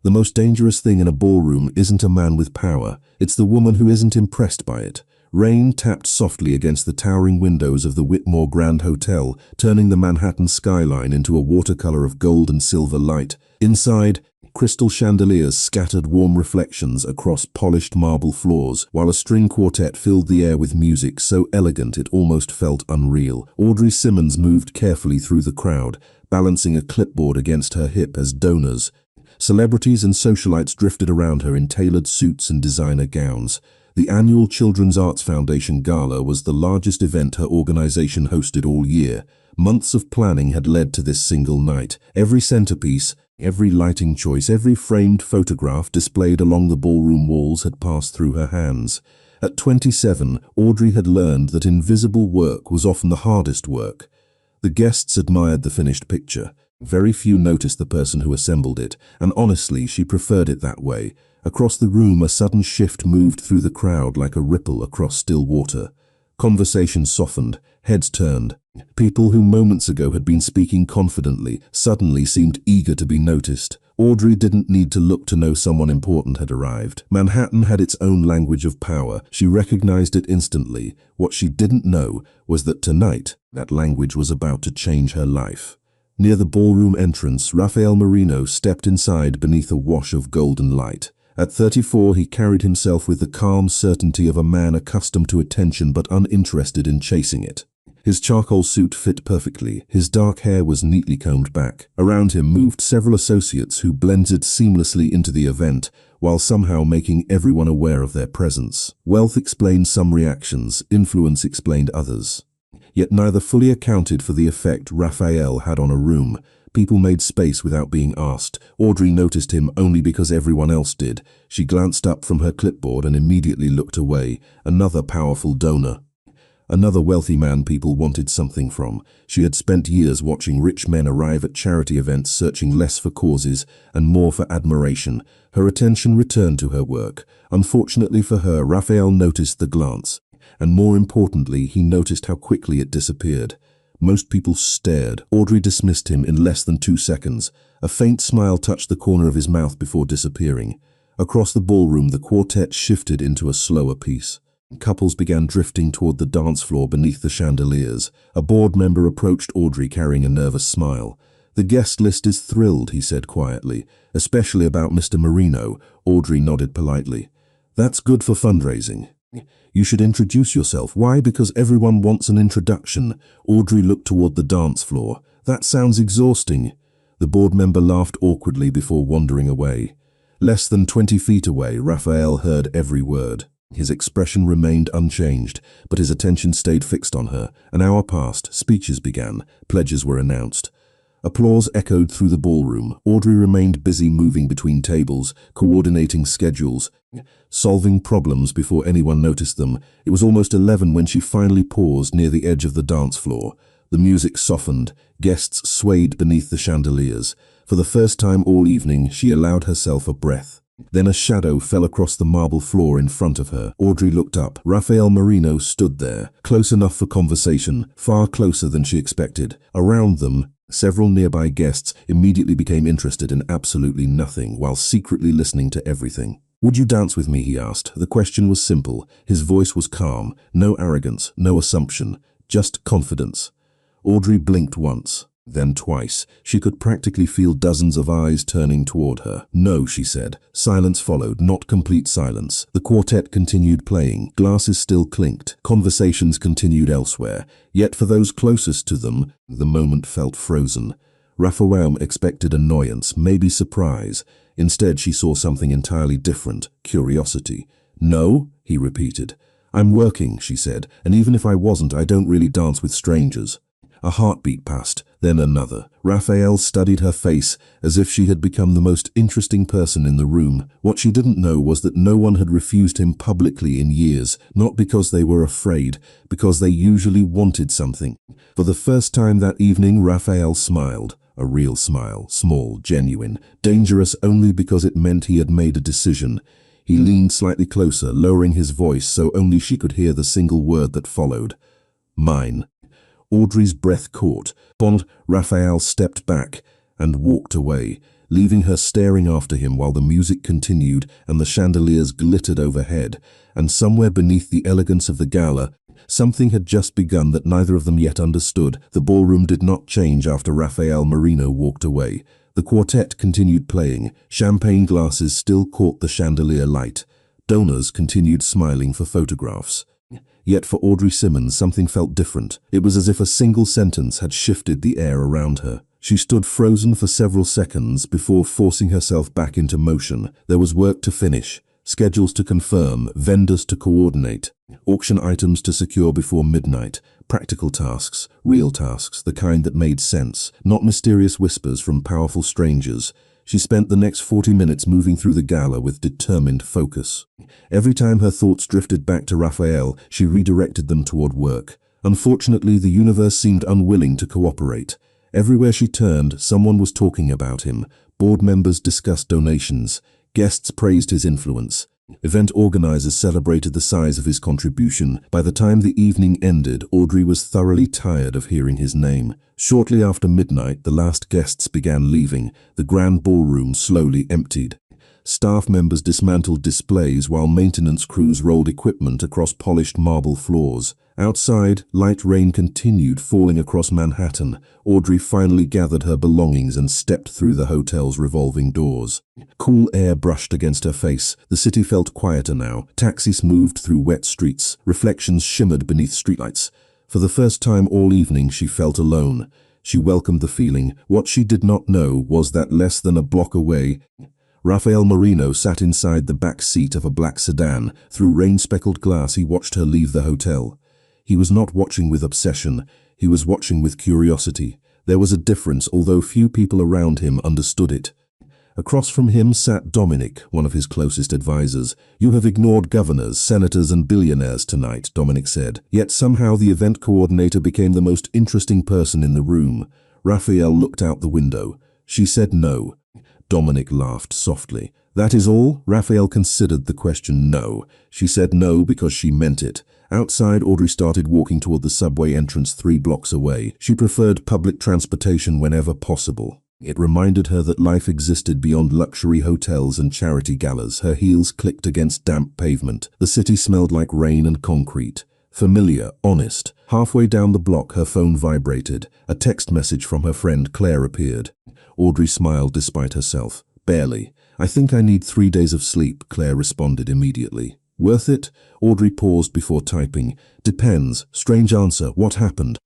The most dangerous thing in a ballroom isn't a man with power, it's the woman who isn't impressed by it. Rain tapped softly against the towering windows of the Whitmore Grand Hotel, turning the Manhattan skyline into a watercolor of gold and silver light. Inside, crystal chandeliers scattered warm reflections across polished marble floors, while a string quartet filled the air with music so elegant it almost felt unreal. Audrey Simmons moved carefully through the crowd, balancing a clipboard against her hip as donors. Celebrities and socialites drifted around her in tailored suits and designer gowns. The annual Children's Arts Foundation Gala was the largest event her organization hosted all year. Months of planning had led to this single night. Every centerpiece, every lighting choice, every framed photograph displayed along the ballroom walls had passed through her hands. At 27, Audrey had learned that invisible work was often the hardest work. The guests admired the finished picture. Very few noticed the person who assembled it, and honestly, she preferred it that way. Across the room, a sudden shift moved through the crowd like a ripple across still water. Conversation softened, heads turned. People who moments ago had been speaking confidently suddenly seemed eager to be noticed. Audrey didn't need to look to know someone important had arrived. Manhattan had its own language of power. She recognized it instantly. What she didn't know was that tonight, that language was about to change her life. Near the ballroom entrance, Rafael Marino stepped inside beneath a wash of golden light. At 34, he carried himself with the calm certainty of a man accustomed to attention but uninterested in chasing it. His charcoal suit fit perfectly. His dark hair was neatly combed back. Around him moved several associates who blended seamlessly into the event, while somehow making everyone aware of their presence. Wealth explained some reactions, influence explained others. Yet neither fully accounted for the effect Raphael had on a room. People made space without being asked. Audrey noticed him only because everyone else did. She glanced up from her clipboard and immediately looked away. Another powerful donor. Another wealthy man people wanted something from. She had spent years watching rich men arrive at charity events searching less for causes and more for admiration. Her attention returned to her work. Unfortunately for her, Raphael noticed the glance. And more importantly, he noticed how quickly it disappeared. Most people stared. Audrey dismissed him in less than 2 seconds. A faint smile touched the corner of his mouth before disappearing. Across the ballroom, the quartet shifted into a slower piece. Couples began drifting toward the dance floor beneath the chandeliers. A board member approached Audrey carrying a nervous smile. "The guest list is thrilled," he said quietly. "Especially about Mr. Marino." Audrey nodded politely. "That's good for fundraising. You should introduce yourself." "Why? Because everyone wants an introduction." Audrey looked toward the dance floor. "That sounds exhausting." The board member laughed awkwardly before wandering away. Less than 20 feet away, Raphael heard every word. His expression remained unchanged, but his attention stayed fixed on her. An hour passed, speeches began, pledges were announced. Applause echoed through the ballroom. Audrey remained busy moving between tables, coordinating schedules, solving problems before anyone noticed them. It was almost 11 when she finally paused near the edge of the dance floor. The music softened, guests swayed beneath the chandeliers. For the first time all evening, she allowed herself a breath. Then a shadow fell across the marble floor in front of her. Audrey looked up. Rafael Marino stood there, close enough for conversation, far closer than she expected. Around them, several nearby guests immediately became interested in absolutely nothing, while secretly listening to everything. "Would you dance with me?" he asked. The question was simple. His voice was calm. No arrogance, no assumption, just confidence. Audrey blinked once, then twice. She could practically feel dozens of eyes turning toward her. "No," she said. Silence followed, not complete silence. The quartet continued playing. Glasses still clinked. Conversations continued elsewhere. Yet for those closest to them, the moment felt frozen. Raphael expected annoyance, maybe surprise. Instead, she saw something entirely different, curiosity. "No," he repeated. "I'm working," she said, "and even if I wasn't, I don't really dance with strangers." A heartbeat passed, then another. Raphael studied her face as if she had become the most interesting person in the room. What she didn't know was that no one had refused him publicly in years, not because they were afraid, because they usually wanted something. For the first time that evening, Raphael smiled. A real smile, small, genuine, dangerous only because it meant he had made a decision. He leaned slightly closer, lowering his voice so only she could hear the single word that followed. "Mine." Audrey's breath caught. Raphael stepped back and walked away. leaving her staring after him while the music continued and the chandeliers glittered overhead. And somewhere beneath the elegance of the gala, something had just begun that neither of them yet understood. The ballroom did not change after Rafael Marino walked away. The quartet continued playing. Champagne glasses still caught the chandelier light. Donors continued smiling for photographs. Yet for Audrey Simmons, something felt different. It was as if a single sentence had shifted the air around her. She stood frozen for several seconds before forcing herself back into motion. There was work to finish, schedules to confirm, vendors to coordinate, auction items to secure before midnight, practical tasks, real tasks, the kind that made sense, not mysterious whispers from powerful strangers. She spent the next 40 minutes moving through the gala with determined focus. Every time her thoughts drifted back to Rafael, she redirected them toward work. Unfortunately, the universe seemed unwilling to cooperate. Everywhere she turned, someone was talking about him. Board members discussed donations. Guests praised his influence. Event organizers celebrated the size of his contribution. By the time the evening ended, Audrey was thoroughly tired of hearing his name. Shortly after midnight, the last guests began leaving. The grand ballroom slowly emptied. Staff members dismantled displays while maintenance crews rolled equipment across polished marble floors. Outside, light rain continued falling across Manhattan. Audrey finally gathered her belongings and stepped through the hotel's revolving doors. Cool air brushed against her face. The city felt quieter now. Taxis moved through wet streets. Reflections shimmered beneath streetlights. For the first time all evening, she felt alone. She welcomed the feeling. What she did not know was that less than a block away, Rafael Marino sat inside the back seat of a black sedan. Through rain-speckled glass, he watched her leave the hotel. He was not watching with obsession. He was watching with curiosity. There was a difference, although few people around him understood it. Across from him sat Dominic, one of his closest advisors. "You have ignored governors, senators, and billionaires tonight," Dominic said. Yet somehow the event coordinator became the most interesting person in the room. Raphael looked out the window. She said no. Dominic laughed softly. "That is all?" Raphael considered the question. "No." She said no because she meant it. Outside, Audrey started walking toward the subway entrance 3 blocks away. She preferred public transportation whenever possible. It reminded her that life existed beyond luxury hotels and charity galas. Her heels clicked against damp pavement. The city smelled like rain and concrete. Familiar, honest. Halfway down the block, her phone vibrated. A text message from her friend Claire appeared. Audrey smiled despite herself. "Barely. I think I need 3 days of sleep," Claire responded immediately. "Worth it?" Audrey paused before typing. "Depends. Strange answer. What happened?"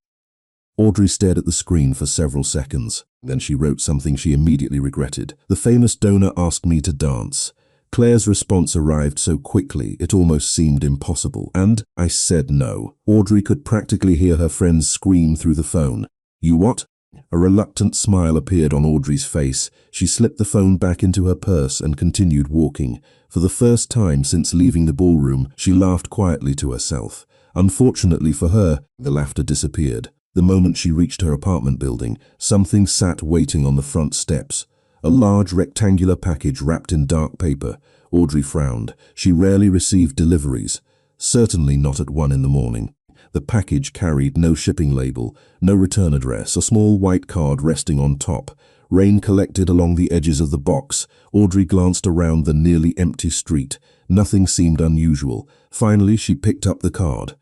Audrey stared at the screen for several seconds. Then she wrote something she immediately regretted. "The famous donor asked me to dance." Claire's response arrived so quickly it almost seemed impossible. "And I said no." Audrey could practically hear her friends scream through the phone. "You what?" A reluctant smile appeared on Audrey's face. She slipped the phone back into her purse and continued walking. For the first time since leaving the ballroom, she laughed quietly to herself. Unfortunately for her, the laughter disappeared. The moment she reached her apartment building, something sat waiting on the front steps. A large rectangular package wrapped in dark paper. Audrey frowned. She rarely received deliveries. Certainly not at 1 in the morning. The package carried no shipping label, no return address, a small white card resting on top. Rain collected along the edges of the box. Audrey glanced around the nearly empty street. Nothing seemed unusual. Finally, she picked up the card.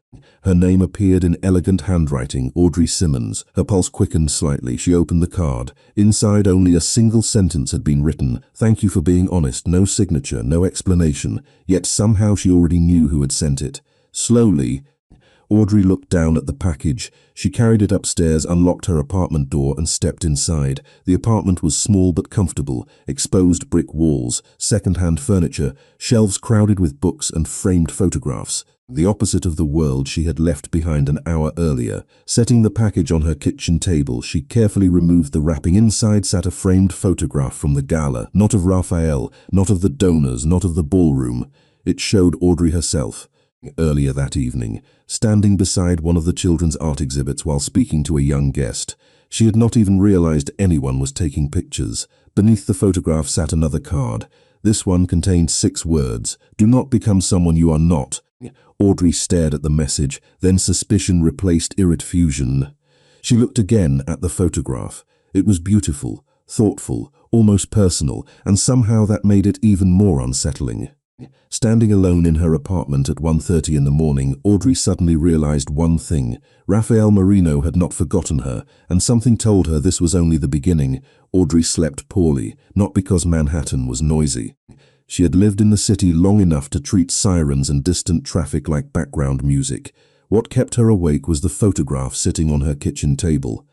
Her name appeared in elegant handwriting, Audrey Simmons. Her pulse quickened slightly. She opened the card. Inside, only a single sentence had been written. "Thank you for being honest." No signature, no explanation. Yet somehow she already knew who had sent it. Slowly, Audrey looked down at the package. She carried it upstairs, unlocked her apartment door, and stepped inside. The apartment was small but comfortable. Exposed brick walls, second-hand furniture, shelves crowded with books and framed photographs. The opposite of the world she had left behind an hour earlier. Setting the package on her kitchen table, she carefully removed the wrapping. Inside sat a framed photograph from the gala. Not of Raphael, not of the donors, not of the ballroom. It showed Audrey herself. Earlier that evening, standing beside one of the children's art exhibits while speaking to a young guest. She had not even realized anyone was taking pictures. Beneath the photograph sat another card. This one contained 6 words. "Do not become someone you are not." Audrey stared at the message, then suspicion replaced irritfusion. She looked again at the photograph. It was beautiful, thoughtful, almost personal, and somehow that made it even more unsettling. Standing alone in her apartment at 1:30 in the morning, Audrey suddenly realized one thing. Rafael Marino had not forgotten her, and something told her this was only the beginning. Audrey slept poorly, not because Manhattan was noisy. She had lived in the city long enough to treat sirens and distant traffic like background music. What kept her awake was the photograph sitting on her kitchen table.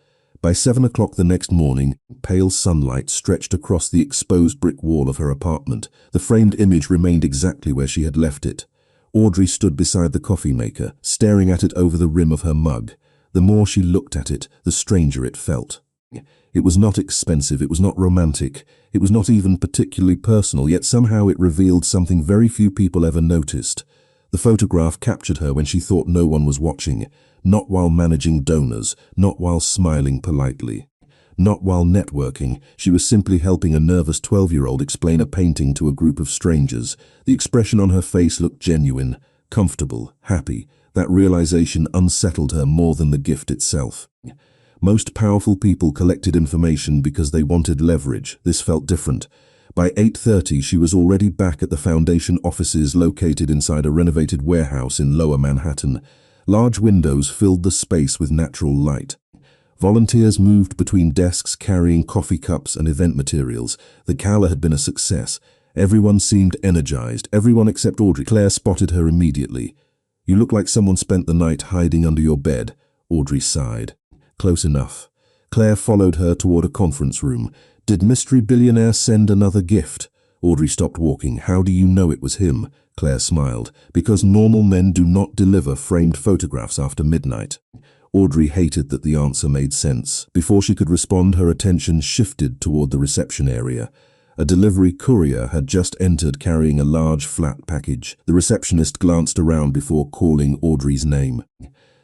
By 7 o'clock the next morning, pale sunlight stretched across the exposed brick wall of her apartment. The framed image remained exactly where she had left it. Audrey stood beside the coffee maker, staring at it over the rim of her mug. The more she looked at it, the stranger it felt. It was not expensive, it was not romantic, it was not even particularly personal, yet somehow it revealed something very few people ever noticed. The photograph captured her when she thought no one was watching. Not while managing donors, not while smiling politely. Not while networking, she was simply helping a nervous 12-year-old explain a painting to a group of strangers. The expression on her face looked genuine, comfortable, happy. That realization unsettled her more than the gift itself. Most powerful people collected information because they wanted leverage. This felt different. By 8:30, she was already back at the Foundation offices located inside a renovated warehouse in Lower Manhattan. Large windows filled the space with natural light. Volunteers moved between desks carrying coffee cups and event materials. The Gala had been a success. Everyone seemed energized, everyone except Audrey. Claire spotted her immediately. "You look like someone spent the night hiding under your bed," Audrey sighed. "Close enough." Claire followed her toward a conference room. "Did mystery billionaire send another gift?" Audrey stopped walking. "How do you know it was him?" Claire smiled. "Because normal men do not deliver framed photographs after midnight." Audrey hated that the answer made sense. Before she could respond, her attention shifted toward the reception area. A delivery courier had just entered carrying a large flat package. The receptionist glanced around before calling Audrey's name.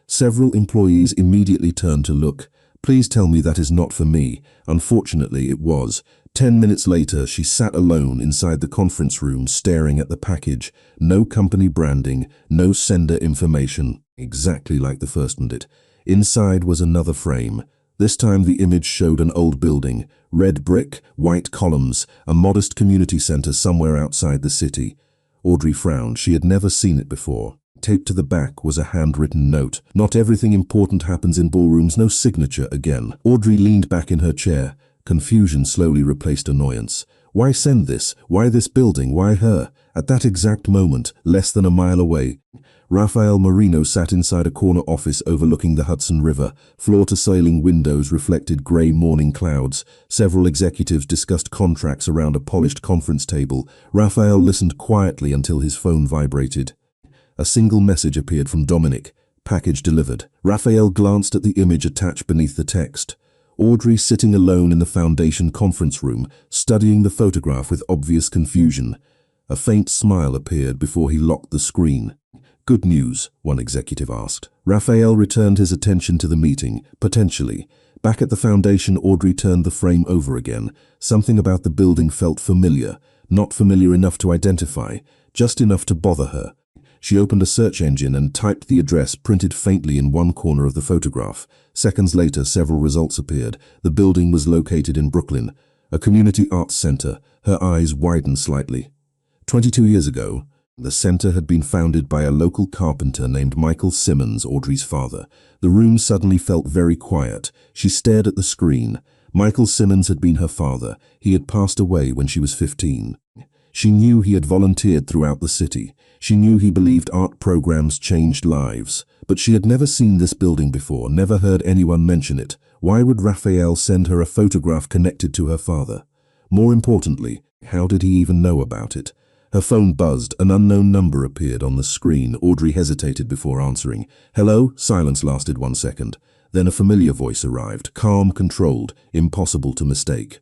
Several employees immediately turned to look. "Please tell me that is not for me." Unfortunately, it was. 10 minutes later, she sat alone inside the conference room staring at the package. No company branding, no sender information, exactly like the first one did. Inside was another frame. This time the image showed an old building, red brick, white columns, a modest community center somewhere outside the city. Audrey frowned. She had never seen it before. Taped to the back was a handwritten note. "Not everything important happens in ballrooms, no signature again." Audrey leaned back in her chair. Confusion slowly replaced annoyance. Why send this? Why this building? Why her? At that exact moment, less than a mile away, Rafael Marino sat inside a corner office overlooking the Hudson River. Floor-to-ceiling windows reflected gray morning clouds. Several executives discussed contracts around a polished conference table. Rafael listened quietly until his phone vibrated. A single message appeared from Dominic. "Package delivered." Rafael glanced at the image attached beneath the text. Audrey sitting alone in the Foundation conference room, studying the photograph with obvious confusion. A faint smile appeared before he locked the screen. "Good news?" one executive asked. Rafael returned his attention to the meeting. "Potentially." Back at the Foundation, Audrey turned the frame over again. Something about the building felt familiar. Not familiar enough to identify, just enough to bother her. She opened a search engine and typed the address printed faintly in one corner of the photograph. Seconds later, several results appeared. The building was located in Brooklyn, a community arts center. Her eyes widened slightly. 22 years ago, the center had been founded by a local carpenter named Michael Simmons, Audrey's father. The room suddenly felt very quiet. She stared at the screen. Michael Simmons had been her father. He had passed away when she was 15. She knew he had volunteered throughout the city. She knew he believed art programs changed lives. But she had never seen this building before, never heard anyone mention it. Why would Rafael send her a photograph connected to her father? More importantly, how did he even know about it? Her phone buzzed. An unknown number appeared on the screen. Audrey hesitated before answering. "Hello?" Silence lasted 1 second. Then a familiar voice arrived, calm, controlled, impossible to mistake.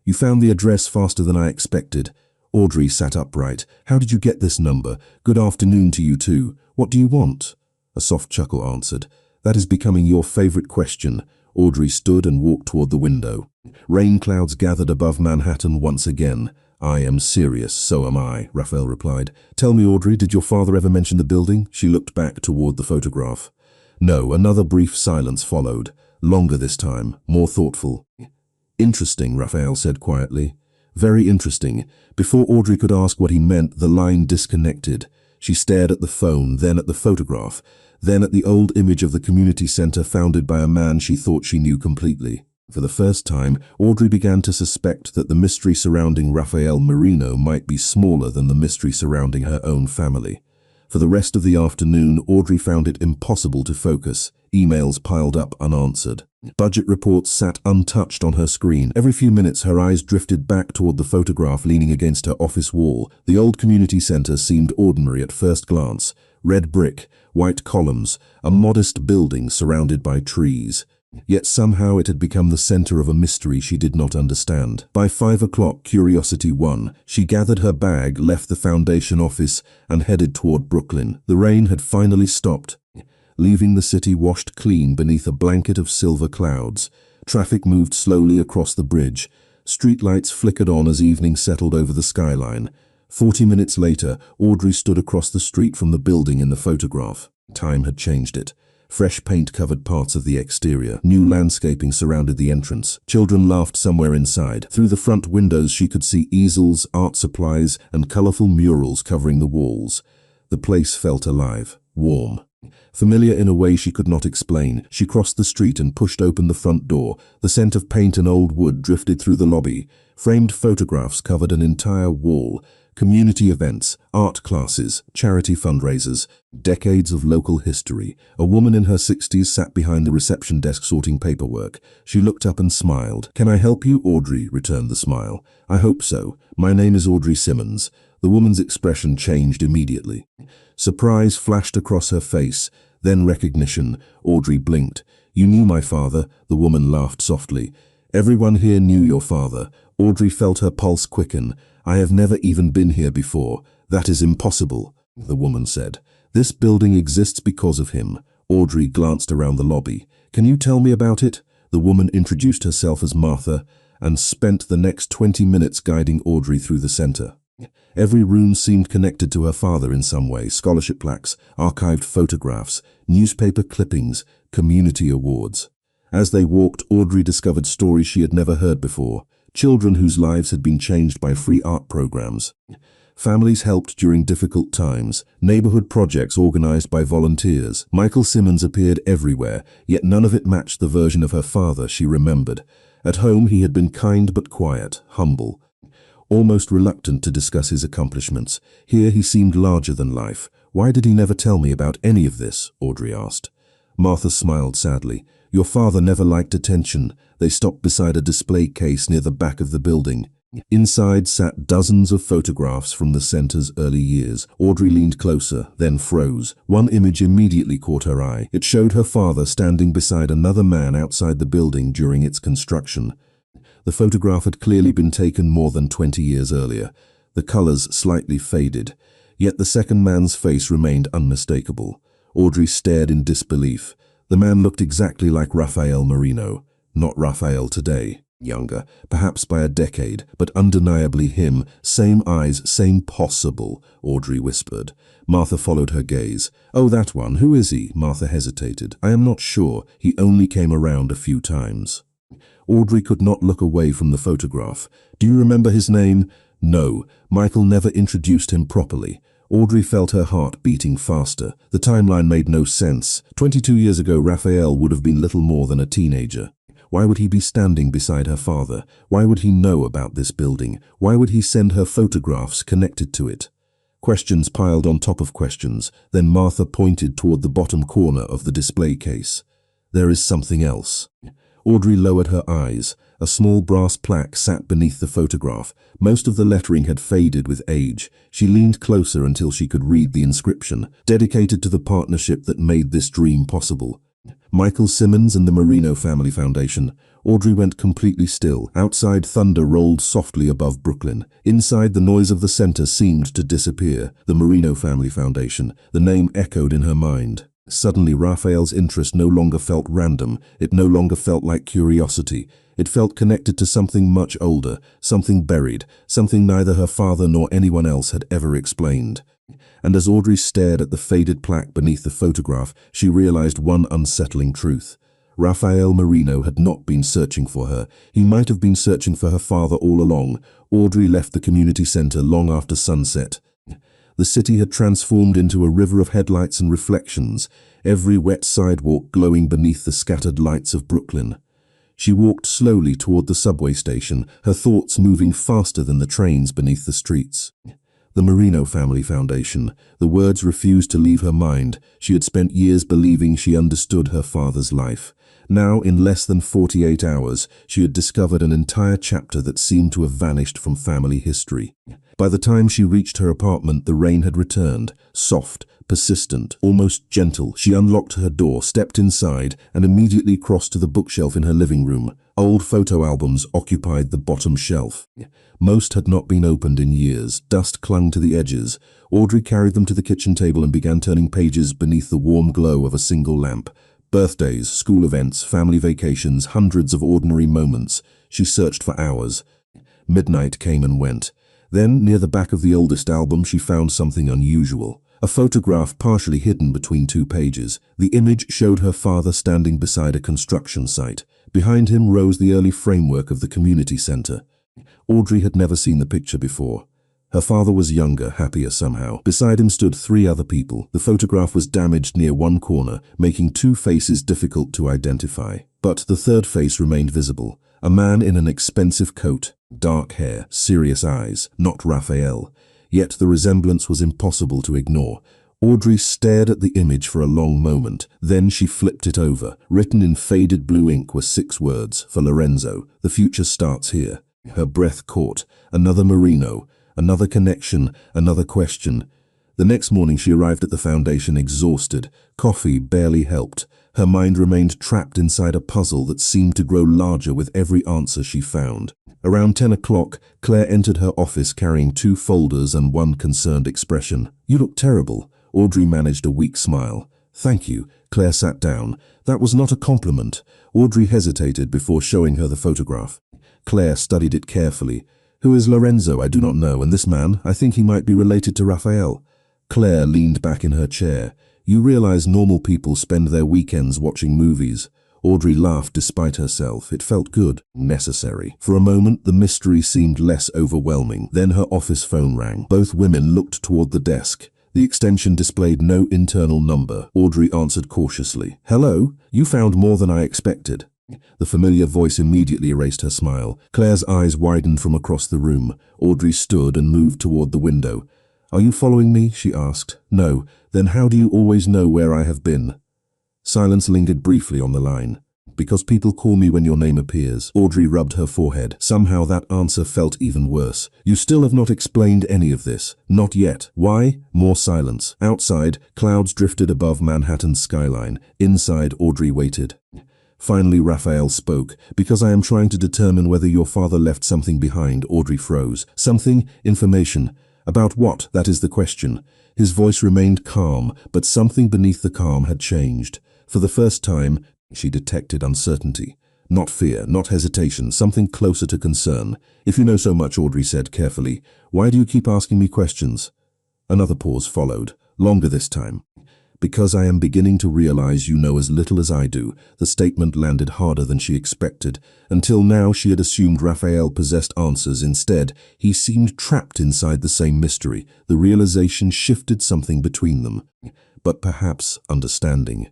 "You found the address faster than I expected." Audrey sat upright. "How did you get this number? Good afternoon to you too. What do you want?" A soft chuckle answered. "That is becoming your favorite question." Audrey stood and walked toward the window. Rain clouds gathered above Manhattan once again. "I am serious, so am I," Raphael replied. "Tell me, Audrey, did your father ever mention the building?" She looked back toward the photograph. No, another brief silence followed. Longer this time, more thoughtful. Interesting, Raphael said quietly. Very interesting. Before Audrey could ask what he meant, the line disconnected. She stared at the phone, then at the photograph, then at the old image of the community center founded by a man she thought she knew completely. For the first time, Audrey began to suspect that the mystery surrounding Raphael Marino might be smaller than the mystery surrounding her own family. For the rest of the afternoon, Audrey found it impossible to focus. Emails piled up unanswered. Budget reports sat untouched on her screen. Every few minutes, her eyes drifted back toward the photograph leaning against her office wall. The old community center seemed ordinary at first glance. Red brick, white columns, a modest building surrounded by trees. Yet somehow it had become the center of a mystery she did not understand. By 5 o'clock, curiosity won. She gathered her bag, left the foundation office, and headed toward Brooklyn. The rain had finally stopped, leaving the city washed clean beneath a blanket of silver clouds. Traffic moved slowly across the bridge. Streetlights flickered on as evening settled over the skyline. 40 minutes later, Audrey stood across the street from the building in the photograph. Time had changed it. Fresh paint covered parts of the exterior. New landscaping surrounded the entrance. Children laughed somewhere inside. Through the front windows she could see easels, art supplies, and colorful murals covering the walls. The place felt alive, warm. Familiar in a way she could not explain, she crossed the street and pushed open the front door. The scent of paint and old wood drifted through the lobby. Framed photographs covered an entire wall. Community events, art classes, charity fundraisers, decades of local history. A woman in her 60s sat behind the reception desk sorting paperwork. She looked up and smiled. "Can I help you?" Audrey returned the smile. "I hope so. My name is Audrey Simmons." The woman's expression changed immediately. Surprise flashed across her face, then recognition. Audrey blinked. "You knew my father?" The woman laughed softly. "Everyone here knew your father." Audrey felt her pulse quicken. "I have never even been here before." "That is impossible," the woman said. "This building exists because of him." Audrey glanced around the lobby. "Can you tell me about it?" The woman introduced herself as Martha and spent the next 20 minutes guiding Audrey through the center. Every room seemed connected to her father in some way. Scholarship plaques, archived photographs, newspaper clippings, community awards. As they walked, Audrey discovered stories she had never heard before. Children whose lives had been changed by free art programs. Families helped during difficult times. Neighborhood projects organized by volunteers. Michael Simmons appeared everywhere, yet none of it matched the version of her father she remembered. At home he had been kind but quiet, humble, almost reluctant to discuss his accomplishments. Here he seemed larger than life. "Why did he never tell me about any of this?" Audrey asked. Martha smiled sadly. "Your father never liked attention." They stopped beside a display case near the back of the building. Inside sat dozens of photographs from the center's early years. Audrey leaned closer, then froze. One image immediately caught her eye. It showed her father standing beside another man outside the building during its construction. The photograph had clearly been taken more than 20 years earlier. The colors slightly faded, yet the second man's face remained unmistakable. Audrey stared in disbelief. The man looked exactly like Raphael Marino. Not Raphael today. Younger, perhaps by a decade, but undeniably him. Same eyes, same possible, Audrey whispered. Martha followed her gaze. "Oh, that one. Who is he?" Martha hesitated. "I am not sure. He only came around a few times." Audrey could not look away from the photograph. "Do you remember his name?" "No. Michael never introduced him properly." Audrey felt her heart beating faster. The timeline made no sense. 22 years ago, Raphael would have been little more than a teenager. Why would he be standing beside her father? Why would he know about this building? Why would he send her photographs connected to it? Questions piled on top of questions. Then Martha pointed toward the bottom corner of the display case. "There is something else." Audrey lowered her eyes. A small brass plaque sat beneath the photograph. Most of the lettering had faded with age. She leaned closer until she could read the inscription, "Dedicated to the partnership that made this dream possible. Michael Simmons and the Marino Family Foundation." Audrey went completely still. Outside, thunder rolled softly above Brooklyn. Inside, the noise of the center seemed to disappear. The Marino Family Foundation. The name echoed in her mind. Suddenly, Raphael's interest no longer felt random. It no longer felt like curiosity. It felt connected to something much older, something buried, something neither her father nor anyone else had ever explained. And as Audrey stared at the faded plaque beneath the photograph, she realized one unsettling truth. Rafael Marino had not been searching for her. He might have been searching for her father all along. Audrey left the community center long after sunset. The city had transformed into a river of headlights and reflections, every wet sidewalk glowing beneath the scattered lights of Brooklyn. She walked slowly toward the subway station, her thoughts moving faster than the trains beneath the streets. The Marino Family Foundation. The words refused to leave her mind. She had spent years believing she understood her father's life. Now, in less than 48 hours, she had discovered an entire chapter that seemed to have vanished from family history. By the time she reached her apartment, the rain had returned, soft, persistent, almost gentle. She unlocked her door, stepped inside, and immediately crossed to the bookshelf in her living room. Old photo albums occupied the bottom shelf. Most had not been opened in years. Dust clung to the edges. Audrey carried them to the kitchen table and began turning pages beneath the warm glow of a single lamp. Birthdays, school events, family vacations, hundreds of ordinary moments. She searched for hours. Midnight came and went. Then, near the back of the oldest album, she found something unusual. A photograph partially hidden between two pages. The image showed her father standing beside a construction site. Behind him rose the early framework of the community center. Audrey had never seen the picture before. Her father was younger, happier somehow. Beside him stood three other people. The photograph was damaged near one corner, making two faces difficult to identify. But the third face remained visible. A man in an expensive coat, dark hair, serious eyes, not Raphael. Yet the resemblance was impossible to ignore. Audrey stared at the image for a long moment. Then she flipped it over. Written in faded blue ink were 6 words, for Lorenzo. The future starts here. Her breath caught. Another Marino. Another connection, another question. The next morning she arrived at the foundation exhausted. Coffee barely helped. Her mind remained trapped inside a puzzle that seemed to grow larger with every answer she found. Around 10 o'clock, Claire entered her office carrying 2 folders and one concerned expression. "You look terrible." Audrey managed a weak smile. "Thank you." Claire sat down. That was not a compliment. Audrey hesitated before showing her the photograph. Claire studied it carefully. "Who is Lorenzo? I do not know. And this man, I think he might be related to Raphael." Claire leaned back in her chair. "You realize normal people spend their weekends watching movies." Audrey laughed despite herself. It felt good, necessary. For a moment, the mystery seemed less overwhelming. Then her office phone rang. Both women looked toward the desk. The extension displayed no internal number. Audrey answered cautiously. "Hello? You found more than I expected." The familiar voice immediately erased her smile. Claire's eyes widened from across the room. Audrey stood and moved toward the window. "Are you following me?" she asked. "No. Then how do you always know where I have been?" Silence lingered briefly on the line. "Because people call me when your name appears." Audrey rubbed her forehead. Somehow that answer felt even worse. "You still have not explained any of this." "Not yet." "Why?" More silence. Outside, clouds drifted above Manhattan's skyline. Inside, Audrey waited. Finally, Raphael spoke. "Because I am trying to determine whether your father left something behind." Audrey froze. "Something? Information? About what? That is the question." His voice remained calm, but something beneath the calm had changed. For the first time, she detected uncertainty. Not fear, not hesitation, something closer to concern. "If you know so much," Audrey said carefully, "why do you keep asking me questions?" Another pause followed, longer this time. "Because I am beginning to realize you know as little as I do." The statement landed harder than she expected. Until now, she had assumed Raphael possessed answers. Instead, he seemed trapped inside the same mystery. The realization shifted something between them. But perhaps understanding.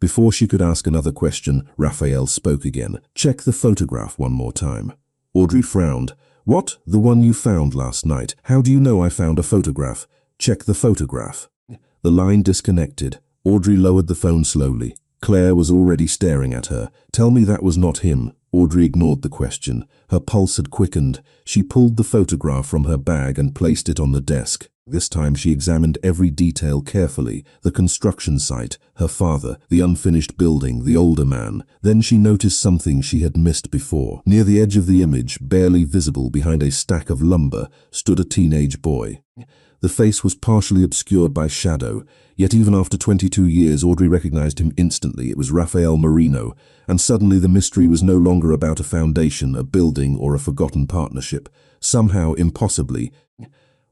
Before she could ask another question, Raphael spoke again. "Check the photograph one more time." Audrey frowned. "What? The one you found last night? How do you know I found a photograph?" "Check the photograph." The line disconnected. Audrey lowered the phone slowly. Claire was already staring at her. "Tell me that was not him." Audrey ignored the question. Her pulse had quickened. She pulled the photograph from her bag and placed it on the desk. This time she examined every detail carefully. The construction site, her father, the unfinished building, the older man. Then she noticed something she had missed before. Near the edge of the image, barely visible behind a stack of lumber, stood a teenage boy. The face was partially obscured by shadow, yet even after 22 years, Audrey recognized him instantly. It was Rafael Marino, and suddenly the mystery was no longer about a foundation, a building, or a forgotten partnership. Somehow, impossibly,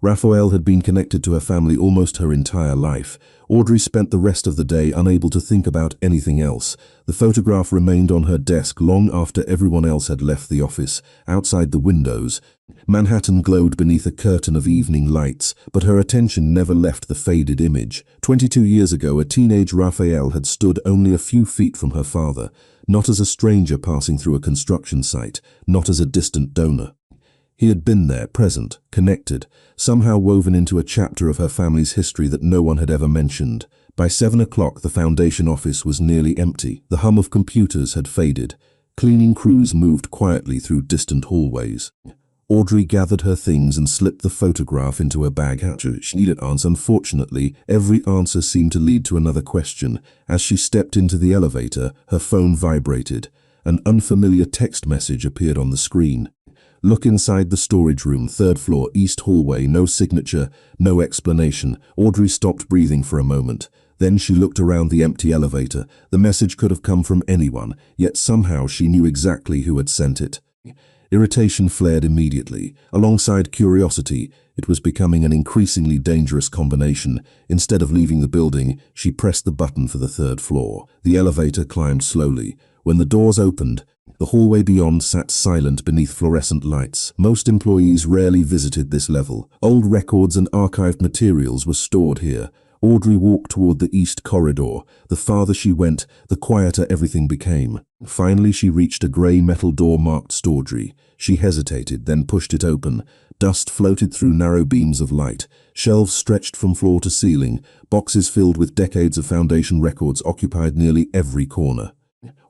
Raphael had been connected to her family almost her entire life. Audrey spent the rest of the day unable to think about anything else. The photograph remained on her desk long after everyone else had left the office. Outside the windows, Manhattan glowed beneath a curtain of evening lights, but her attention never left the faded image. 22 years ago, a teenage Raphael had stood only a few feet from her father, not as a stranger passing through a construction site, not as a distant donor. He had been there, present, connected, somehow woven into a chapter of her family's history that no one had ever mentioned. By 7 o'clock, the foundation office was nearly empty. The hum of computers had faded. Cleaning crews moved quietly through distant hallways. Audrey gathered her things and slipped the photograph into her bag. She needed answers. Unfortunately, every answer seemed to lead to another question. As she stepped into the elevator, her phone vibrated. An unfamiliar text message appeared on the screen. Look inside the storage room, 3rd floor, east hallway, no signature, no explanation. Audrey stopped breathing for a moment. Then she looked around the empty elevator. The message could have come from anyone, yet somehow she knew exactly who had sent it. Irritation flared immediately. Alongside curiosity, it was becoming an increasingly dangerous combination. Instead of leaving the building, she pressed the button for the 3rd floor. The elevator climbed slowly. When the doors opened, the hallway beyond sat silent beneath fluorescent lights. Most employees rarely visited this level. Old records and archived materials were stored here. Audrey walked toward the east corridor. The farther she went, the quieter everything became. Finally, she reached a grey metal door marked Storage. She hesitated, then pushed it open. Dust floated through narrow beams of light. Shelves stretched from floor to ceiling. Boxes filled with decades of foundation records occupied nearly every corner.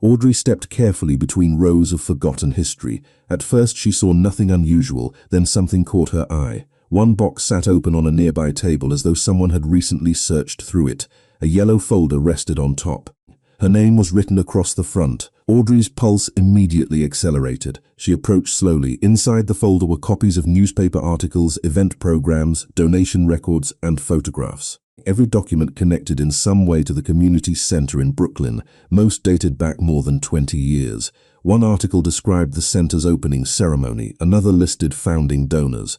Audrey stepped carefully between rows of forgotten history. At first she saw nothing unusual, then something caught her eye. One box sat open on a nearby table as though someone had recently searched through it. A yellow folder rested on top. Her name was written across the front. Audrey's pulse immediately accelerated. She approached slowly. Inside the folder were copies of newspaper articles, event programs, donation records, and photographs. Every document connected in some way to the community center in Brooklyn, most dated back more than 20 years. One article described the center's opening ceremony, another listed founding donors.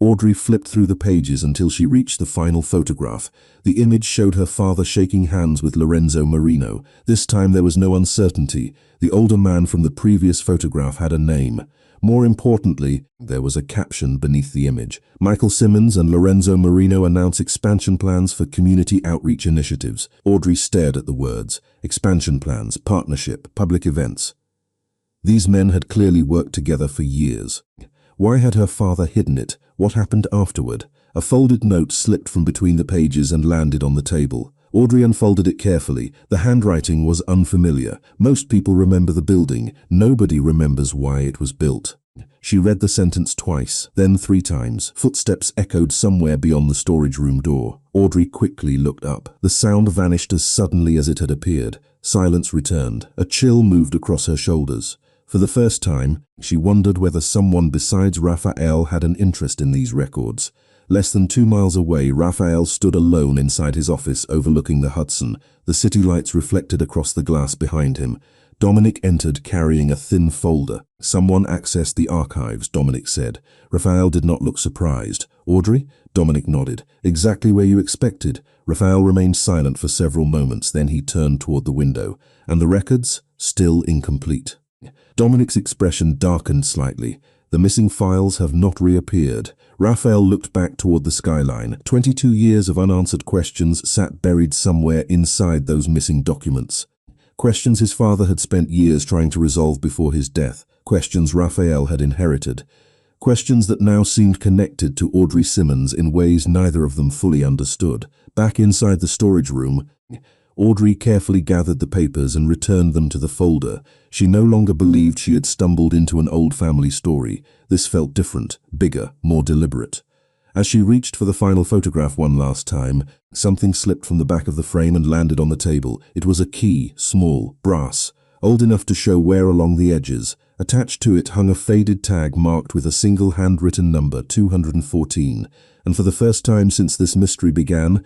Audrey flipped through the pages until she reached the final photograph. The image showed her father shaking hands with Lorenzo Marino. This time there was no uncertainty. The older man from the previous photograph had a name. More importantly, there was a caption beneath the image. Michael Simmons and Lorenzo Marino announce expansion plans for community outreach initiatives. Audrey stared at the words. Expansion plans, partnership, public events. These men had clearly worked together for years. Why had her father hidden it? What happened afterward? A folded note slipped from between the pages and landed on the table. Audrey unfolded it carefully. The handwriting was unfamiliar. Most people remember the building. Nobody remembers why it was built. She read the sentence twice, then 3 times. Footsteps echoed somewhere beyond the storage room door. Audrey quickly looked up. The sound vanished as suddenly as it had appeared. Silence returned. A chill moved across her shoulders. For the first time, she wondered whether someone besides Raphael had an interest in these records. Less than 2 miles away, Raphael stood alone inside his office overlooking the Hudson. The city lights reflected across the glass behind him. Dominic entered carrying a thin folder. Someone accessed the archives, Dominic said. Raphael did not look surprised. Audrey? Dominic nodded. Exactly where you expected. Raphael remained silent for several moments, then he turned toward the window. And the records? Still incomplete. Dominic's expression darkened slightly. The missing files have not reappeared. Raphael looked back toward the skyline. 22 years of unanswered questions sat buried somewhere inside those missing documents. Questions his father had spent years trying to resolve before his death. Questions Raphael had inherited. Questions that now seemed connected to Audrey Simmons in ways neither of them fully understood. Back inside the storage room, Audrey carefully gathered the papers and returned them to the folder. She no longer believed she had stumbled into an old family story. This felt different, bigger, more deliberate. As she reached for the final photograph one last time, something slipped from the back of the frame and landed on the table. It was a key, small, brass, old enough to show wear along the edges. Attached to it hung a faded tag marked with a single handwritten number, 214. And for the first time since this mystery began,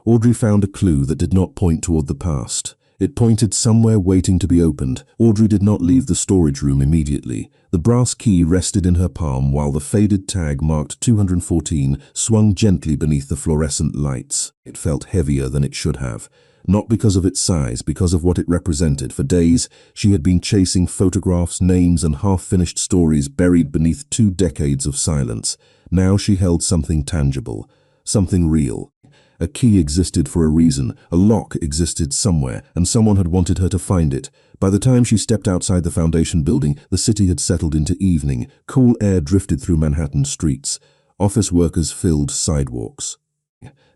Audrey found a clue that did not point toward the past. It pointed somewhere waiting to be opened. Audrey did not leave the storage room immediately. The brass key rested in her palm while the faded tag marked 214 swung gently beneath the fluorescent lights. It felt heavier than it should have. Not because of its size, because of what it represented. For days, she had been chasing photographs, names, and half-finished stories buried beneath 2 decades of silence. Now she held something tangible, something real. A key existed for a reason, a lock existed somewhere, and someone had wanted her to find it. By the time she stepped outside the Foundation building, the city had settled into evening. Cool air drifted through Manhattan streets. Office workers filled sidewalks.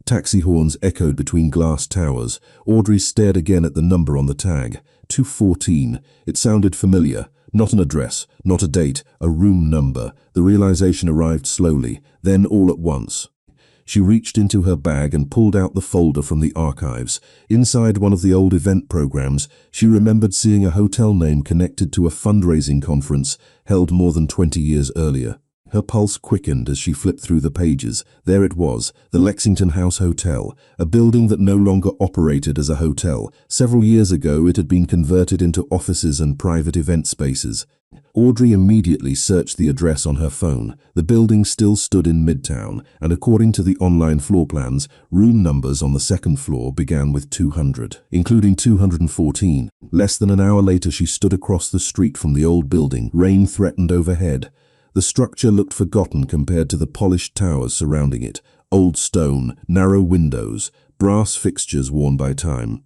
Taxi horns echoed between glass towers. Audrey stared again at the number on the tag. 214. It sounded familiar. Not an address, not a date, a room number. The realization arrived slowly, then all at once. She reached into her bag and pulled out the folder from the archives. Inside one of the old event programs, she remembered seeing a hotel name connected to a fundraising conference held more than 20 years earlier. Her pulse quickened as she flipped through the pages. There it was, the Lexington House Hotel, a building that no longer operated as a hotel. Several years ago, it had been converted into offices and private event spaces. Audrey immediately searched the address on her phone. The building still stood in Midtown, and according to the online floor plans, room numbers on the second floor began with 200, including 214. Less than an hour later, she stood across the street from the old building. Rain threatened overhead. The structure looked forgotten compared to the polished towers surrounding it. Old stone, narrow windows, brass fixtures worn by time.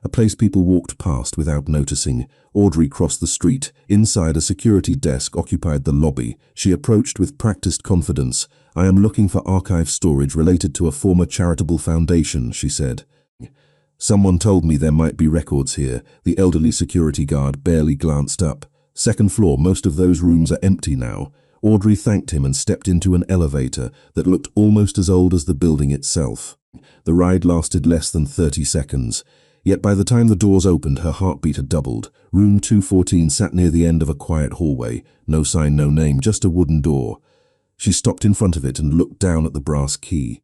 A place people walked past without noticing. Audrey crossed the street. Inside, a security desk occupied the lobby. She approached with practiced confidence. "I am looking for archive storage related to a former charitable foundation," she said. "Someone told me there might be records here." The elderly security guard barely glanced up. "Second floor, most of those rooms are empty now." Audrey thanked him and stepped into an elevator that looked almost as old as the building itself. The ride lasted less than 30 seconds. Yet by the time the doors opened, her heartbeat had doubled. Room 214 sat near the end of a quiet hallway. No sign, no name, just a wooden door. She stopped in front of it and looked down at the brass key.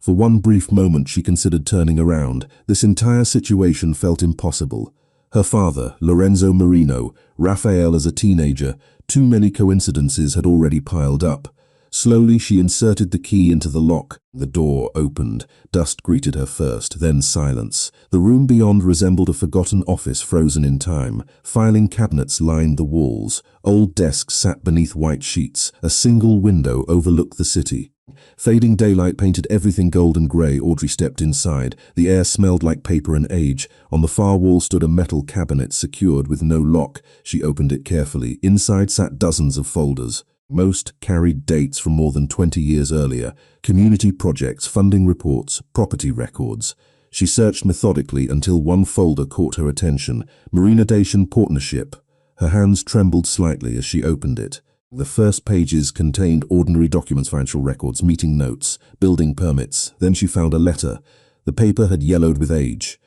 For one brief moment she considered turning around. This entire situation felt impossible. Her father, Lorenzo Marino, Raphael as a teenager, too many coincidences had already piled up. Slowly she inserted the key into the lock. The door opened. Dust greeted her first, then silence. The room beyond resembled a forgotten office frozen in time. Filing cabinets lined the walls. Old desks sat beneath white sheets. A single window overlooked the city. Fading daylight painted everything gold and grey. Audrey stepped inside. The air smelled like paper and age. On the far wall stood a metal cabinet secured with no lock. She opened it carefully. Inside sat dozens of folders. Most carried dates from more than 20 years earlier. Community projects, funding reports, property records. She searched methodically until one folder caught her attention. Marinadation Partnership. Her hands trembled slightly as she opened it. The first pages contained ordinary documents, financial records, meeting notes, building permits. Then she found a letter. The paper had yellowed with age.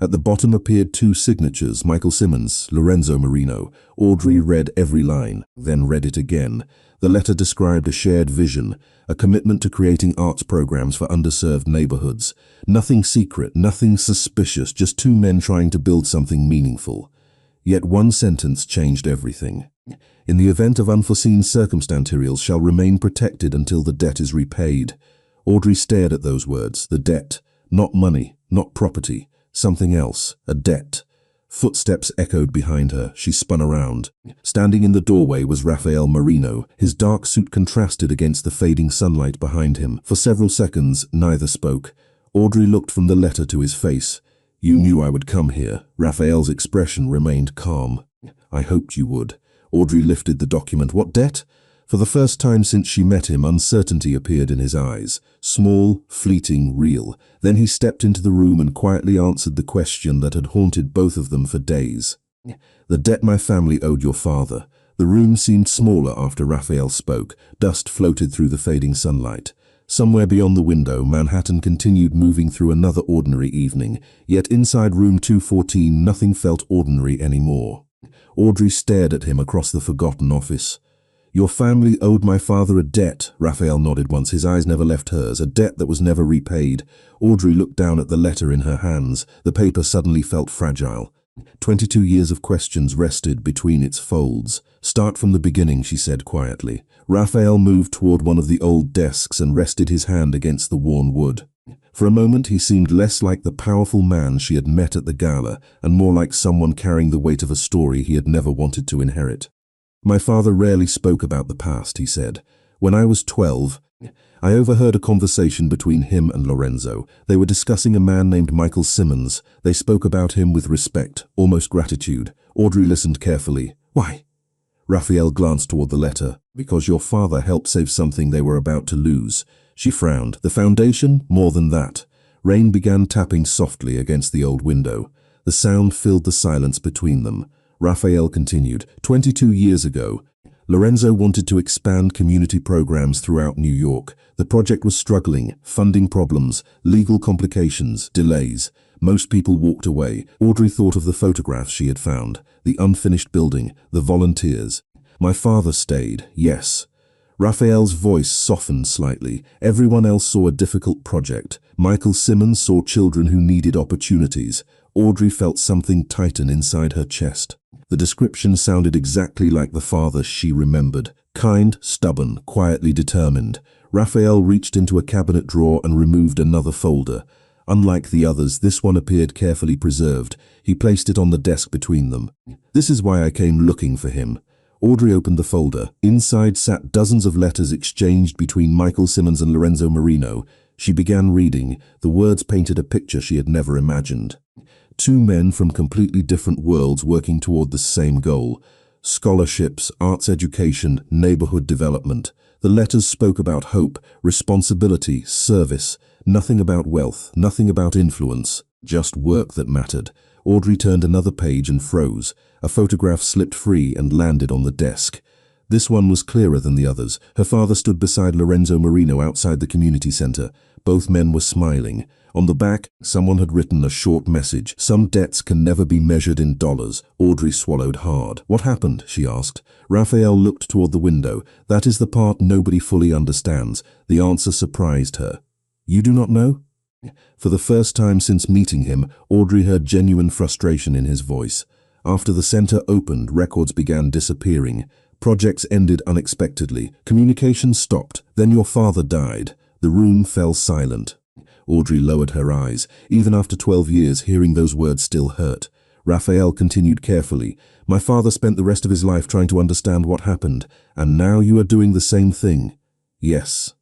At the bottom appeared 2 signatures, Michael Simmons, Lorenzo Marino. Audrey read every line, then read it again. The letter described a shared vision, a commitment to creating arts programs for underserved neighborhoods. Nothing secret, nothing suspicious, just 2 men trying to build something meaningful. Yet one sentence changed everything. "In the event of unforeseen circumstance, materials shall remain protected until the debt is repaid." Audrey stared at those words. The debt. Not money, not property. Something else. A debt. Footsteps echoed behind her. She spun around. Standing in the doorway was Raphael Marino. His dark suit contrasted against the fading sunlight behind him. For several seconds, neither spoke. Audrey looked from the letter to his face. "You knew I would come here." Raphael's expression remained calm. "I hoped you would." Audrey lifted the document. "What debt?" For the first time since she met him, uncertainty appeared in his eyes. Small, fleeting, real. Then he stepped into the room and quietly answered the question that had haunted both of them for days. "The debt my family owed your father." The room seemed smaller after Raphael spoke. Dust floated through the fading sunlight. Somewhere beyond the window, Manhattan continued moving through another ordinary evening. Yet inside room 214, nothing felt ordinary anymore. Audrey stared at him across the forgotten office. Your family owed my father a debt, Raphael nodded once, his eyes never left hers, a debt that was never repaid. Audrey looked down at the letter in her hands. The paper suddenly felt fragile. 22 years of questions rested between its folds. Start from the beginning, she said quietly. Raphael moved toward one of the old desks and rested his hand against the worn wood. For a moment he seemed less like the powerful man she had met at the gala and more like someone carrying the weight of a story he had never wanted to inherit. My father rarely spoke about the past, he said. When I was 12, I overheard a conversation between him and Lorenzo. They were discussing a man named Michael Simmons. They spoke about him with respect, almost gratitude. Audrey listened carefully. Why? Raphael glanced toward the letter. Because your father helped save something they were about to lose. She frowned. The foundation? More than that. Rain began tapping softly against the old window. The sound filled the silence between them. Raphael continued, 22 years ago, Lorenzo wanted to expand community programs throughout New York. The project was struggling, funding problems, legal complications, delays. Most people walked away. Audrey thought of the photographs she had found, the unfinished building, the volunteers. My father stayed, yes. Raphael's voice softened slightly. Everyone else saw a difficult project. Michael Simmons saw children who needed opportunities. Audrey felt something tighten inside her chest. The description sounded exactly like the father she remembered. Kind, stubborn, quietly determined. Raphael reached into a cabinet drawer and removed another folder. Unlike the others, this one appeared carefully preserved. He placed it on the desk between them. This is why I came looking for him. Audrey opened the folder. Inside sat dozens of letters exchanged between Michael Simmons and Lorenzo Marino. She began reading. The words painted a picture she had never imagined. Two men from completely different worlds working toward the same goal. Scholarships, arts education, neighborhood development. The letters spoke about hope, responsibility, service. Nothing about wealth, nothing about influence. Just work that mattered. Audrey turned another page and froze. A photograph slipped free and landed on the desk. This one was clearer than the others. Her father stood beside Lorenzo Marino outside the community center. Both men were smiling. On the back, someone had written a short message. Some debts can never be measured in dollars. Audrey swallowed hard. What happened? She asked. Raphael looked toward the window. That is the part nobody fully understands. The answer surprised her. You do not know? For the first time since meeting him, Audrey heard genuine frustration in his voice. After the center opened, records began disappearing. Projects ended unexpectedly. Communication stopped. Then your father died. The room fell silent. Audrey lowered her eyes. Even after 12 years, hearing those words still hurt. Raphael continued carefully. My father spent the rest of his life trying to understand what happened, and now you are doing the same thing. Yes.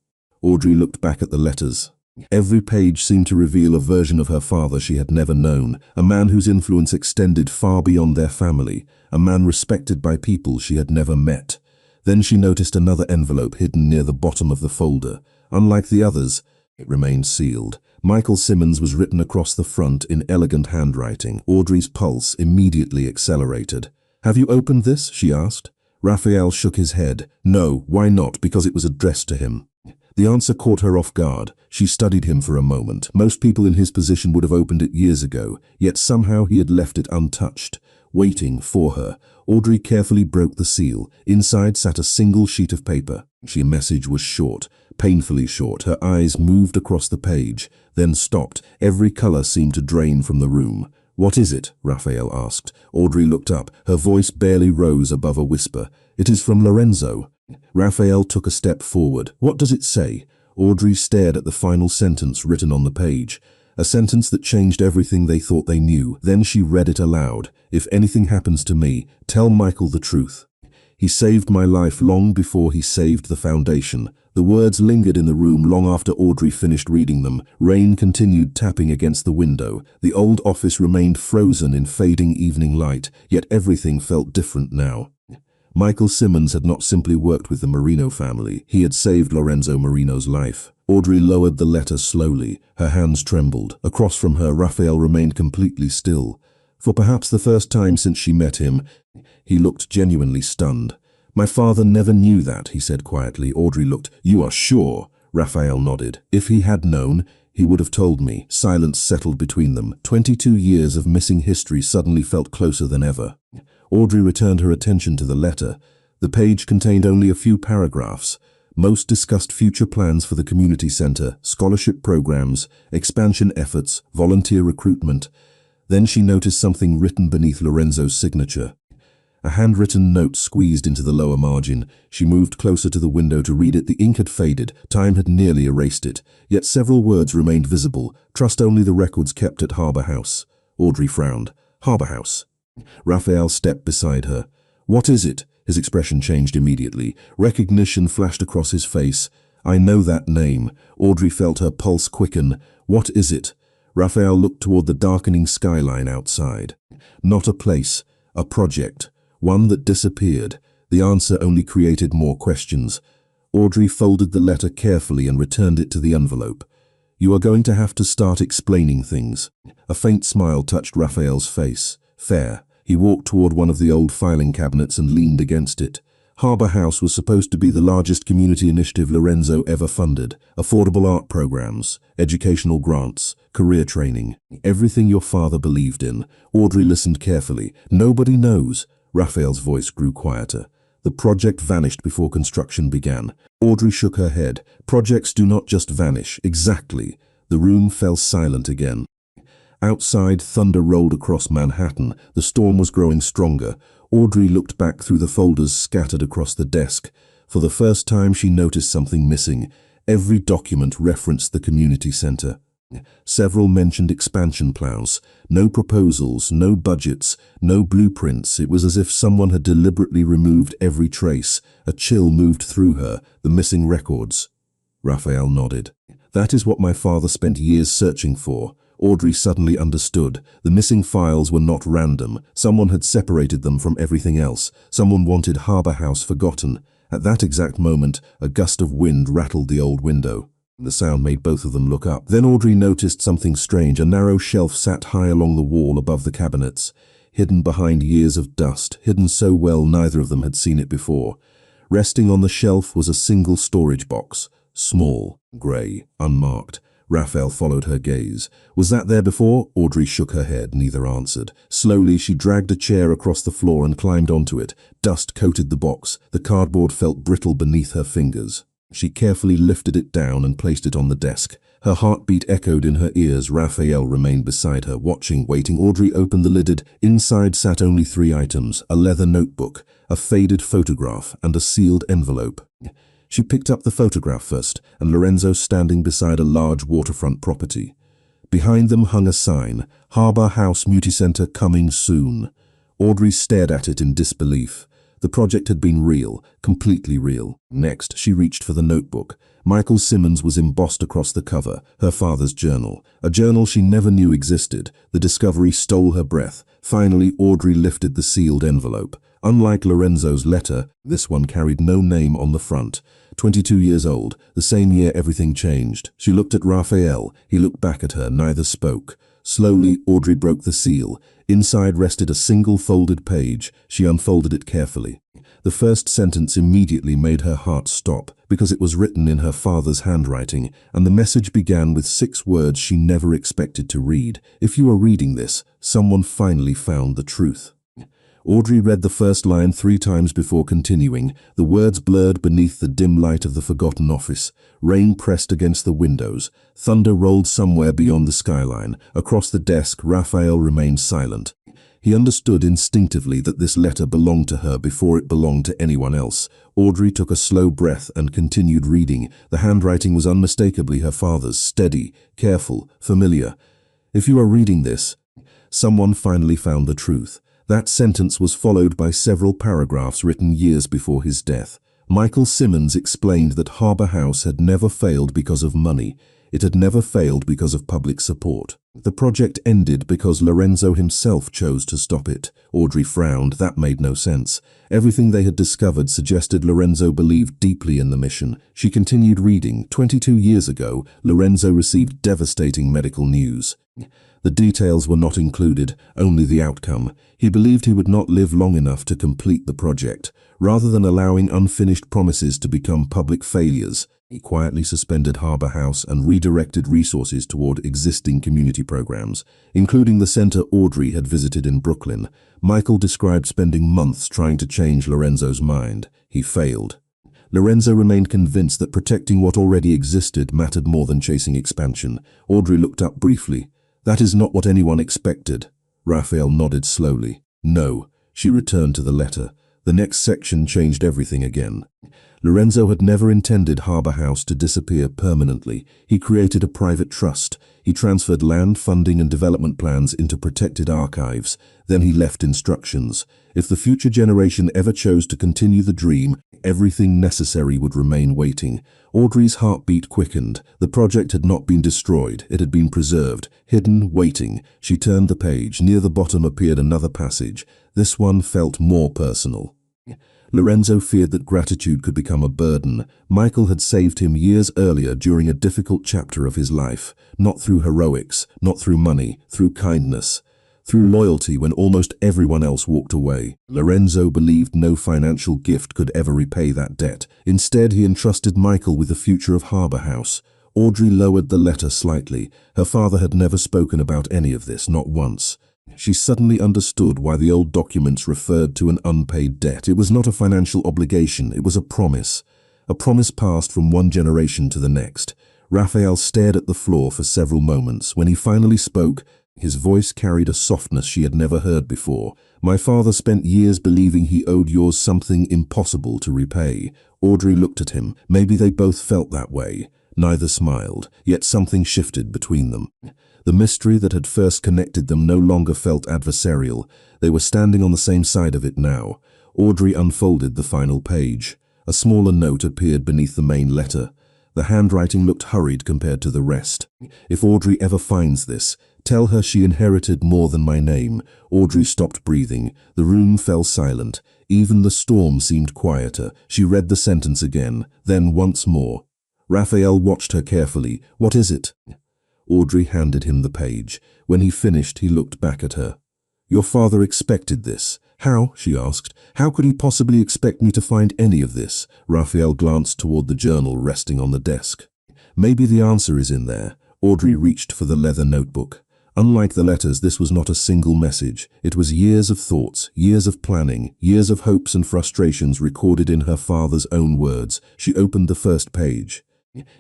Audrey looked back at the letters. Every page seemed to reveal a version of her father she had never known, a man whose influence extended far beyond their family, a man respected by people she had never met. Then she noticed another envelope hidden near the bottom of the folder. Unlike the others, it remained sealed. Michael Simmons was written across the front in elegant handwriting. Audrey's pulse immediately accelerated. Have you opened this? She asked. Raphael shook his head. No, why not? Because it was addressed to him. The answer caught her off guard. She studied him for a moment. Most people in his position would have opened it years ago, yet somehow he had left it untouched, waiting for her. Audrey carefully broke the seal. Inside sat a single sheet of paper. The message was short, painfully short. Her eyes moved across the page, then stopped. Every color seemed to drain from the room. What is it? Raphael asked. Audrey looked up. Her voice barely rose above a whisper. It is from Lorenzo. Raphael took a step forward. What does it say? Audrey stared at the final sentence written on the page. A sentence that changed everything they thought they knew. Then she read it aloud. If anything happens to me, tell Michael the truth. He saved my life long before he saved the foundation. The words lingered in the room long after Audrey finished reading them. Rain continued tapping against the window. The old office remained frozen in fading evening light, yet everything felt different now. Michael Simmons had not simply worked with the Marino family. He had saved Lorenzo Marino's life. Audrey lowered the letter slowly. Her hands trembled. Across from her, Raphael remained completely still. For perhaps the first time since she met him, he looked genuinely stunned. My father never knew that, he said quietly. Audrey looked. You are sure? Raphael nodded. If he had known, he would have told me. Silence settled between them. 22 years of missing history suddenly felt closer than ever. Audrey returned her attention to the letter. The page contained only a few paragraphs. Most discussed future plans for the community center, scholarship programs, expansion efforts, volunteer recruitment. Then she noticed something written beneath Lorenzo's signature. A handwritten note squeezed into the lower margin. She moved closer to the window to read it. The ink had faded. Time had nearly erased it. Yet several words remained visible. Trust only the records kept at Harbor House. Audrey frowned. Harbor House. Raphael stepped beside her. What is it? His expression changed immediately. Recognition flashed across his face. I know that name. Audrey felt her pulse quicken. What is it? Raphael looked toward the darkening skyline outside. Not a place. A project. One that disappeared. The answer only created more questions. Audrey folded the letter carefully and returned it to the envelope. You are going to have to start explaining things. A faint smile touched Raphael's face. Fair. He walked toward one of the old filing cabinets and leaned against it. Harbor House was supposed to be the largest community initiative Lorenzo ever funded. Affordable art programs, educational grants, career training. Everything your father believed in. Audrey listened carefully. Nobody knows. Raphael's voice grew quieter. The project vanished before construction began. Audrey shook her head. Projects do not just vanish. Exactly. The room fell silent again. Outside, thunder rolled across Manhattan. The storm was growing stronger. Audrey looked back through the folders scattered across the desk. For the first time, she noticed something missing. Every document referenced the community center. Several mentioned expansion plans. No proposals, no budgets, no blueprints. It was as if someone had deliberately removed every trace. A chill moved through her. The missing records. Raphael nodded. That is what my father spent years searching for. Audrey suddenly understood. The missing files were not random. Someone had separated them from everything else. Someone wanted Harbor House forgotten. At that exact moment, a gust of wind rattled the old window. The sound made both of them look up. Then Audrey noticed something strange. A narrow shelf sat high along the wall above the cabinets, hidden behind years of dust, hidden so well neither of them had seen it before. Resting on the shelf was a single storage box, small, grey, unmarked. Raphael followed her gaze. Was that there before? Audrey shook her head. Neither answered. Slowly, she dragged a chair across the floor and climbed onto it. Dust coated the box. The cardboard felt brittle beneath her fingers. She carefully lifted it down and placed it on the desk. Her heartbeat echoed in her ears. Raphael remained beside her, watching, waiting. Audrey opened the lid. Inside sat only 3 items: a leather notebook, a faded photograph, and a sealed envelope. She picked up the photograph first, and Lorenzo standing beside a large waterfront property. Behind them hung a sign, Harbor House Multi Center coming soon. Audrey stared at it in disbelief. The project had been real, completely real. Next, she reached for the notebook. Michael Simmons was embossed across the cover, her father's journal. A journal she never knew existed. The discovery stole her breath. Finally, Audrey lifted the sealed envelope. Unlike Lorenzo's letter, this one carried no name on the front. 22 years old, the same year everything changed. She looked at Raphael. He looked back at her. Neither spoke. Slowly, Audrey broke the seal. Inside rested a single folded page. She unfolded it carefully. The first sentence immediately made her heart stop, because it was written in her father's handwriting, and the message began with 6 words she never expected to read. If you are reading this, someone finally found the truth. Audrey read the first line 3 times before continuing. The words blurred beneath the dim light of the forgotten office. Rain pressed against the windows. Thunder rolled somewhere beyond the skyline. Across the desk, Raphael remained silent. He understood instinctively that this letter belonged to her before it belonged to anyone else. Audrey took a slow breath and continued reading. The handwriting was unmistakably her father's, steady, careful, familiar. If you are reading this, someone finally found the truth. That sentence was followed by several paragraphs written years before his death. Michael Simmons explained that Harbor House had never failed because of money. It had never failed because of public support. The project ended because Lorenzo himself chose to stop it. Audrey frowned. That made no sense. Everything they had discovered suggested Lorenzo believed deeply in the mission. She continued reading. 22 years ago, Lorenzo received devastating medical news. The details were not included, only the outcome. He believed he would not live long enough to complete the project. Rather than allowing unfinished promises to become public failures, He quietly suspended Harbour House and redirected resources toward existing community programs, including the center Audrey had visited in Brooklyn. Michael described spending months trying to change Lorenzo's mind. He failed. Lorenzo remained convinced that protecting what already existed mattered more than chasing expansion. Audrey looked up briefly. "That is not what anyone expected." Raphael nodded slowly. "No." She returned to the letter. The next section changed everything again. Lorenzo had never intended Harbour House to disappear permanently. He created a private trust. He transferred land, funding and development plans into protected archives. Then he left instructions. If the future generation ever chose to continue the dream, everything necessary would remain waiting. Audrey's heartbeat quickened. The project had not been destroyed. It had been preserved, hidden, waiting. She turned the page. Near the bottom appeared another passage. This one felt more personal. Lorenzo feared that gratitude could become a burden. Michael had saved him years earlier during a difficult chapter of his life, not through heroics, not through money, through kindness, through loyalty when almost everyone else walked away. Lorenzo believed no financial gift could ever repay that debt. Instead, he entrusted Michael with the future of Harbour House. Audrey lowered the letter slightly. Her father had never spoken about any of this, not once. She suddenly understood why the old documents referred to an unpaid debt. It was not a financial obligation, it was a promise passed from one generation to the next. Raphael stared at the floor for several moments. When he finally spoke, his voice carried a softness she had never heard before. "My father spent years believing he owed yours something impossible to repay." Audrey looked at him. Maybe they both felt that way. Neither smiled, yet something shifted between them. The mystery that had first connected them no longer felt adversarial. They were standing on the same side of it now. Audrey unfolded the final page. A smaller note appeared beneath the main letter. The handwriting looked hurried compared to the rest. "If Audrey ever finds this, tell her she inherited more than my name." Audrey stopped breathing. The room fell silent. Even the storm seemed quieter. She read the sentence again, then once more. Raphael watched her carefully. "What is it?" Audrey handed him the page. When he finished, he looked back at her. "Your father expected this." "How?" she asked. "How could he possibly expect me to find any of this?" Raphael glanced toward the journal resting on the desk. "Maybe the answer is in there." Audrey reached for the leather notebook. Unlike the letters, this was not a single message. It was years of thoughts, years of planning, years of hopes and frustrations recorded in her father's own words. She opened the first page.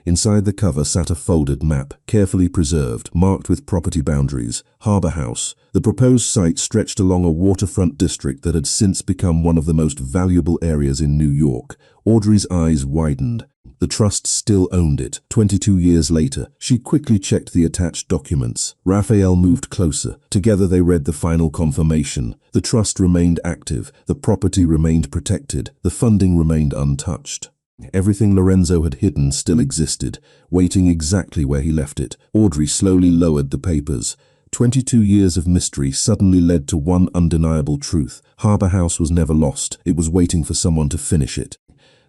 Inside the cover sat a folded map, carefully preserved, marked with property boundaries. Harbour House. The proposed site stretched along a waterfront district that had since become one of the most valuable areas in New York. Audrey's eyes widened. The trust still owned it. 22 years later, she quickly checked the attached documents. Raphael moved closer. Together they read the final confirmation. The trust remained active. The property remained protected. The funding remained untouched. Everything Lorenzo had hidden still existed, waiting exactly where he left it. Audrey slowly lowered the papers. 22 years of mystery suddenly led to one undeniable truth. Harbour House was never lost. It was waiting for someone to finish it.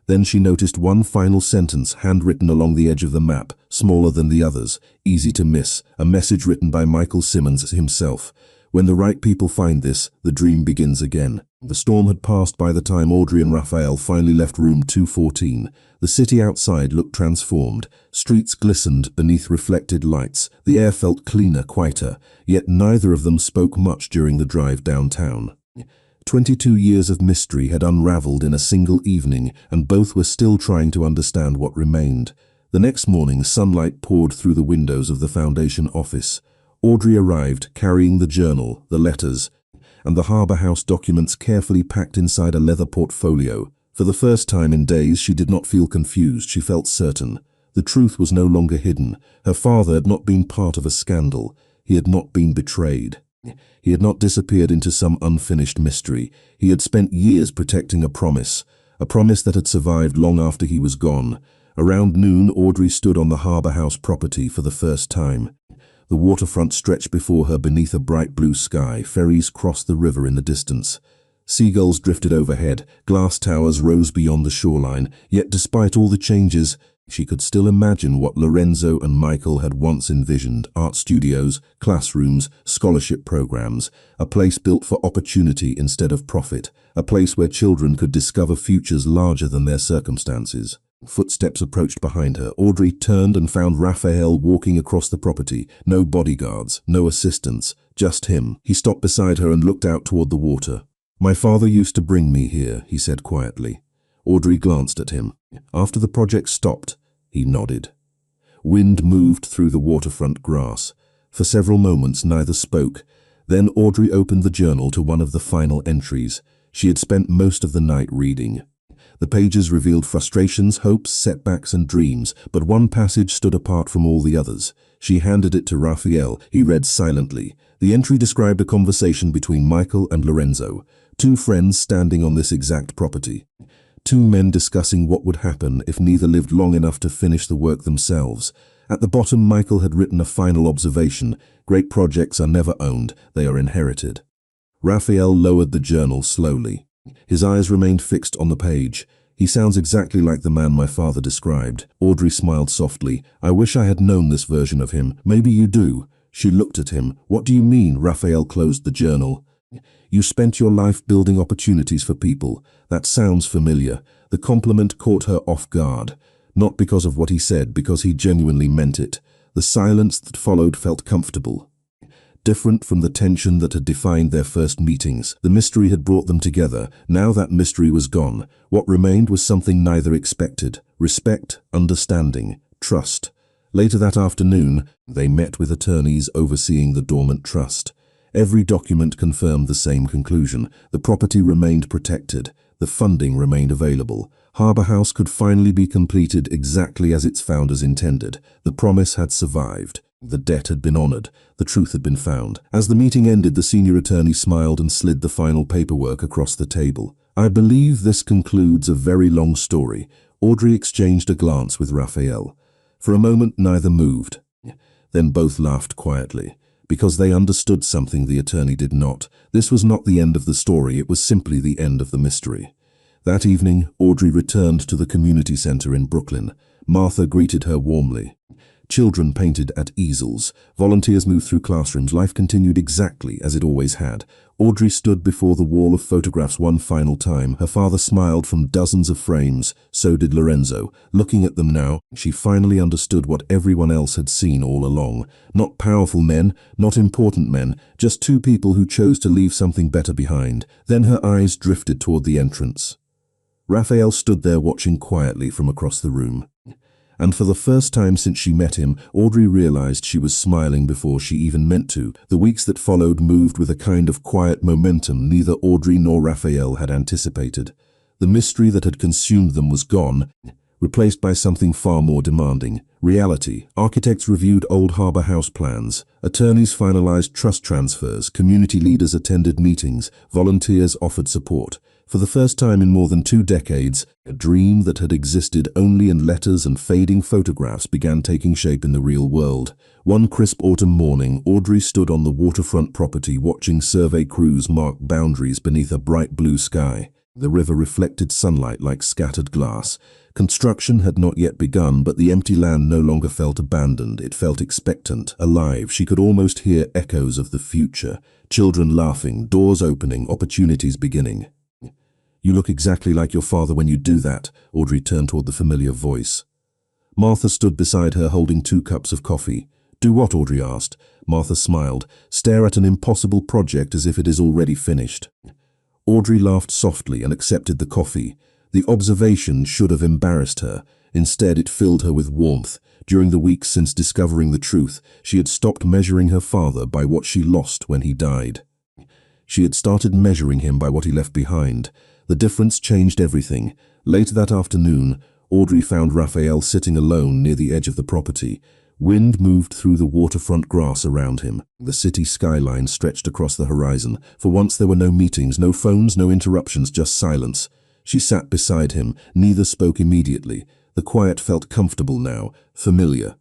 Then she noticed one final sentence handwritten along the edge of the map, smaller than the others, easy to miss, a message written by Michael Simmons himself. "When the right people find this, the dream begins again." The storm had passed by the time Audrey and Raphael finally left room 214. The city outside looked transformed. Streets glistened beneath reflected lights. The air felt cleaner, quieter, yet neither of them spoke much during the drive downtown. 22 years of mystery had unraveled in a single evening, and both were still trying to understand what remained. The next morning, sunlight poured through the windows of the Foundation office. Audrey arrived, carrying the journal, the letters, and the Harbour House documents carefully packed inside a leather portfolio. For the first time in days, she did not feel confused. She felt certain. The truth was no longer hidden. Her father had not been part of a scandal. He had not been betrayed. He had not disappeared into some unfinished mystery. He had spent years protecting a promise that had survived long after he was gone. Around noon, Audrey stood on the Harbour House property for the first time. The waterfront stretched before her beneath a bright blue sky. Ferries crossed the river in the distance. Seagulls drifted overhead. Glass towers rose beyond the shoreline. Yet despite all the changes, she could still imagine what Lorenzo and Michael had once envisioned: art studios, classrooms, scholarship programs, a place built for opportunity instead of profit, a place where children could discover futures larger than their circumstances. Footsteps approached behind her. Audrey turned and found Raphael walking across the property. No bodyguards, no assistants, just him. He stopped beside her and looked out toward the water. "My father used to bring me here," he said quietly. Audrey glanced at him. After the project stopped, he nodded. Wind moved through the waterfront grass. For several moments neither spoke. Then Audrey opened the journal to one of the final entries. She had spent most of the night reading. The pages revealed frustrations, hopes, setbacks, and dreams, but one passage stood apart from all the others. She handed it to Raphael. He read silently. The entry described a conversation between Michael and Lorenzo, two friends standing on this exact property. Two men discussing what would happen if neither lived long enough to finish the work themselves. At the bottom, Michael had written a final observation: "Great projects are never owned, they are inherited." Raphael lowered the journal slowly. His eyes remained fixed on the page. "He sounds exactly like the man my father described." Audrey smiled softly. "I wish I had known this version of him." "Maybe you do." She looked at him. "What do you mean?" Raphael closed the journal. "You spent your life building opportunities for people. That sounds familiar." The compliment caught her off guard. Not because of what he said, because he genuinely meant it. The silence that followed felt comfortable. Different from the tension that had defined their first meetings. The mystery had brought them together. Now that mystery was gone. What remained was something neither expected: respect, understanding, trust. Later that afternoon, they met with attorneys overseeing the dormant trust. Every document confirmed the same conclusion. The property remained protected. The funding remained available. Harbour House could finally be completed exactly as its founders intended. The promise had survived. The debt had been honored. The truth had been found. As the meeting ended, the senior attorney smiled and slid the final paperwork across the table. "I believe this concludes a very long story." Audrey exchanged a glance with Raphael. For a moment, neither moved. Then both laughed quietly, because they understood something the attorney did not. This was not the end of the story, it was simply the end of the mystery. That evening, Audrey returned to the community center in Brooklyn. Martha greeted her warmly. Children painted at easels. Volunteers moved through classrooms. Life continued exactly as it always had. Audrey stood before the wall of photographs one final time. Her father smiled from dozens of frames. So did Lorenzo. Looking at them now, she finally understood what everyone else had seen all along. Not powerful men, not important men, just two people who chose to leave something better behind. Then her eyes drifted toward the entrance. Raphael stood there watching quietly from across the room. And for the first time since she met him, Audrey realized she was smiling before she even meant to. The weeks that followed moved with a kind of quiet momentum neither Audrey nor Raphael had anticipated. The mystery that had consumed them was gone, replaced by something far more demanding: reality. Architects reviewed old Harbour House plans. Attorneys finalized trust transfers. Community leaders attended meetings. Volunteers offered support. For the first time in more than 2 decades, a dream that had existed only in letters and fading photographs began taking shape in the real world. One crisp autumn morning, Audrey stood on the waterfront property watching survey crews mark boundaries beneath a bright blue sky. The river reflected sunlight like scattered glass. Construction had not yet begun, but the empty land no longer felt abandoned. It felt expectant, alive. She could almost hear echoes of the future. Children laughing, doors opening, opportunities beginning. "You look exactly like your father when you do that." Audrey turned toward the familiar voice. Martha stood beside her holding 2 cups of coffee. "Do what?" Audrey asked. Martha smiled. "Stare at an impossible project as if it is already finished." Audrey laughed softly and accepted the coffee. The observation should have embarrassed her. Instead, it filled her with warmth. During the weeks since discovering the truth, she had stopped measuring her father by what she lost when he died. She had started measuring him by what he left behind. The difference changed everything. Later that afternoon, Audrey found Raphael sitting alone near the edge of the property. Wind moved through the waterfront grass around him. The city skyline stretched across the horizon. For once there were no meetings, no phones, no interruptions, just silence. She sat beside him. Neither spoke immediately. The quiet felt comfortable now, familiar.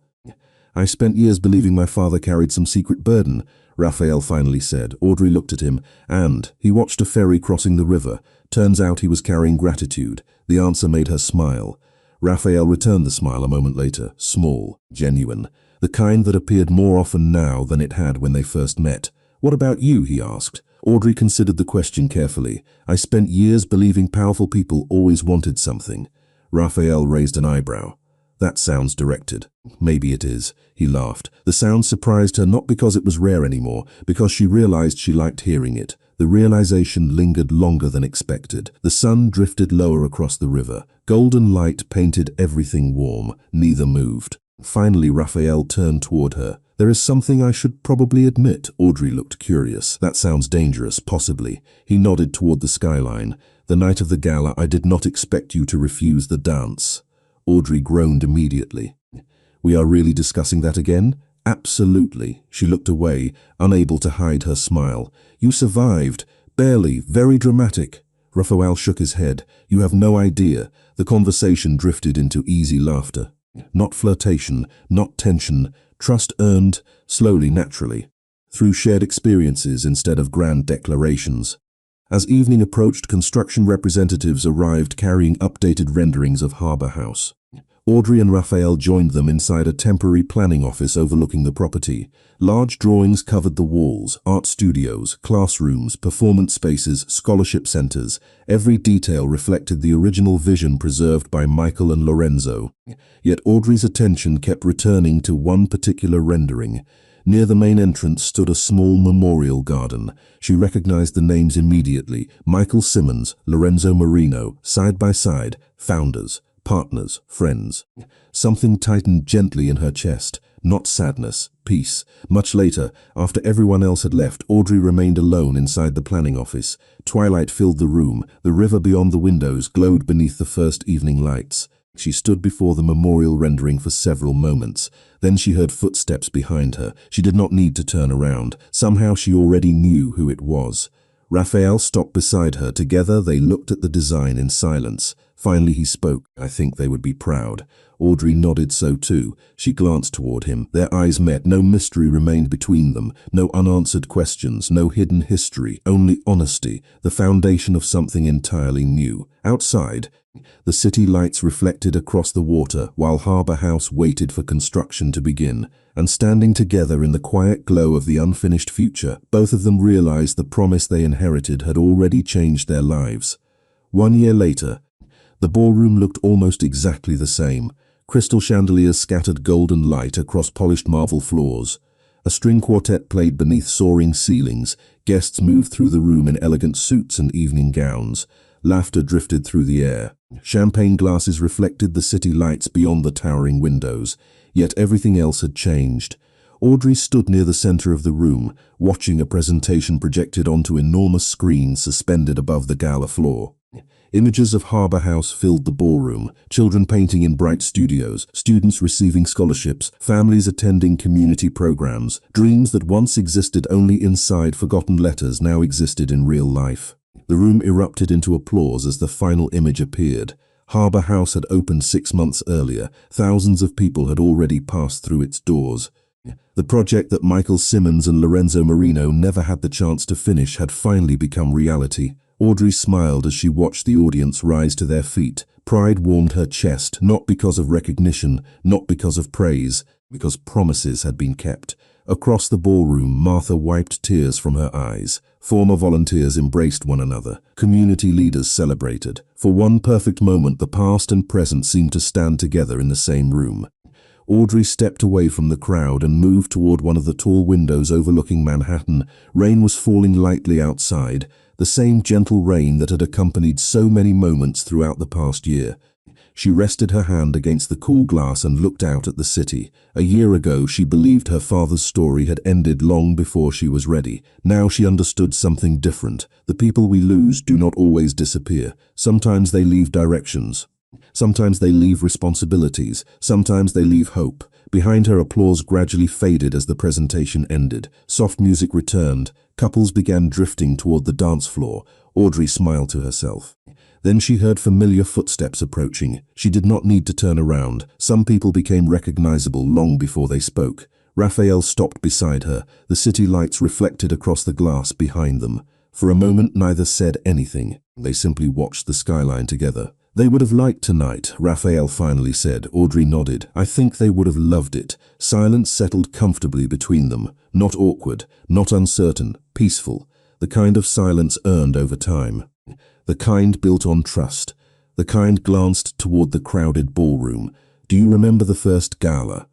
"I spent years believing my father carried some secret burden," Raphael finally said. Audrey looked at him, and he watched a ferry crossing the river. Turns out he was carrying gratitude. The answer made her smile. Raphael returned the smile a moment later, small, genuine, the kind that appeared more often now than it had when they first met. "What about you?" he asked. Audrey considered the question carefully. "I spent years believing powerful people always wanted something." Raphael raised an eyebrow. That sounds directed. Maybe it is, he laughed. The sound surprised her not because it was rare anymore, because she realized she liked hearing it. The realization lingered longer than expected. The sun drifted lower across the river. Golden light painted everything warm. Neither moved. Finally, Raphael turned toward her. There is something I should probably admit. Audrey looked curious. That sounds dangerous, possibly. He nodded toward the skyline. The night of the gala, I did not expect you to refuse the dance. Audrey groaned immediately. We are really discussing that again? Absolutely. She looked away, unable to hide her smile. You survived. Barely. Very dramatic. Raphael shook his head. You have no idea. The conversation drifted into easy laughter. Not flirtation, not tension. Trust earned, slowly, naturally. Through shared experiences instead of grand declarations. As evening approached, construction representatives arrived carrying updated renderings of Harbour House. Audrey and Raphael joined them inside a temporary planning office overlooking the property. Large drawings covered the walls, art studios, classrooms, performance spaces, scholarship centers. Every detail reflected the original vision preserved by Michael and Lorenzo. Yet Audrey's attention kept returning to one particular rendering. Near the main entrance stood a small memorial garden. She recognized the names immediately. Michael Simmons, Lorenzo Marino, side by side, founders, partners, friends. Something tightened gently in her chest. Not sadness, peace. Much later, after everyone else had left, Audrey remained alone inside the planning office. Twilight filled the room. The river beyond the windows glowed beneath the first evening lights. She stood before the memorial rendering for several moments. Then she heard footsteps behind her. She did not need to turn around. Somehow she already knew who it was. Raphael stopped beside her. Together they looked at the design in silence. Finally he spoke. I think they would be proud. Audrey nodded so too. She glanced toward him. Their eyes met. No mystery remained between them. No unanswered questions. No hidden history. Only honesty. The foundation of something entirely new. Outside, the city lights reflected across the water while Harbour House waited for construction to begin. And standing together in the quiet glow of the unfinished future, both of them realized the promise they inherited had already changed their lives. 1 year later, the ballroom looked almost exactly the same. Crystal chandeliers scattered golden light across polished marble floors. A string quartet played beneath soaring ceilings. Guests moved through the room in elegant suits and evening gowns. Laughter drifted through the air. Champagne glasses reflected the city lights beyond the towering windows. Yet everything else had changed. Audrey stood near the center of the room, watching a presentation projected onto enormous screens suspended above the gala floor. Images of Harbour House filled the ballroom, children painting in bright studios, students receiving scholarships, families attending community programs. Dreams that once existed only inside forgotten letters now existed in real life. The room erupted into applause as the final image appeared. Harbour House had opened 6 months earlier. Thousands of people had already passed through its doors. The project that Michael Simmons and Lorenzo Marino never had the chance to finish had finally become reality. Audrey smiled as she watched the audience rise to their feet. Pride warmed her chest, not because of recognition, not because of praise, because promises had been kept. Across the ballroom, Martha wiped tears from her eyes. Former volunteers embraced one another. Community leaders celebrated. For one perfect moment, the past and present seemed to stand together in the same room. Audrey stepped away from the crowd and moved toward one of the tall windows overlooking Manhattan. Rain was falling lightly outside, the same gentle rain that had accompanied so many moments throughout the past year. She rested her hand against the cool glass and looked out at the city. A year ago, she believed her father's story had ended long before she was ready. Now she understood something different. The people we lose do not always disappear. Sometimes they leave directions. Sometimes they leave responsibilities. Sometimes they leave hope. Behind her, applause gradually faded as the presentation ended. Soft music returned. Couples began drifting toward the dance floor. Audrey smiled to herself. Then she heard familiar footsteps approaching. She did not need to turn around. Some people became recognizable long before they spoke. Raphael stopped beside her. The city lights reflected across the glass behind them. For a moment, neither said anything. They simply watched the skyline together. They would have liked tonight, Raphael finally said. Audrey nodded. I think they would have loved it. Silence settled comfortably between them. Not awkward, not uncertain, peaceful. The kind of silence earned over time. The kind built on trust. The kind glanced toward the crowded ballroom. Do you remember the first gala?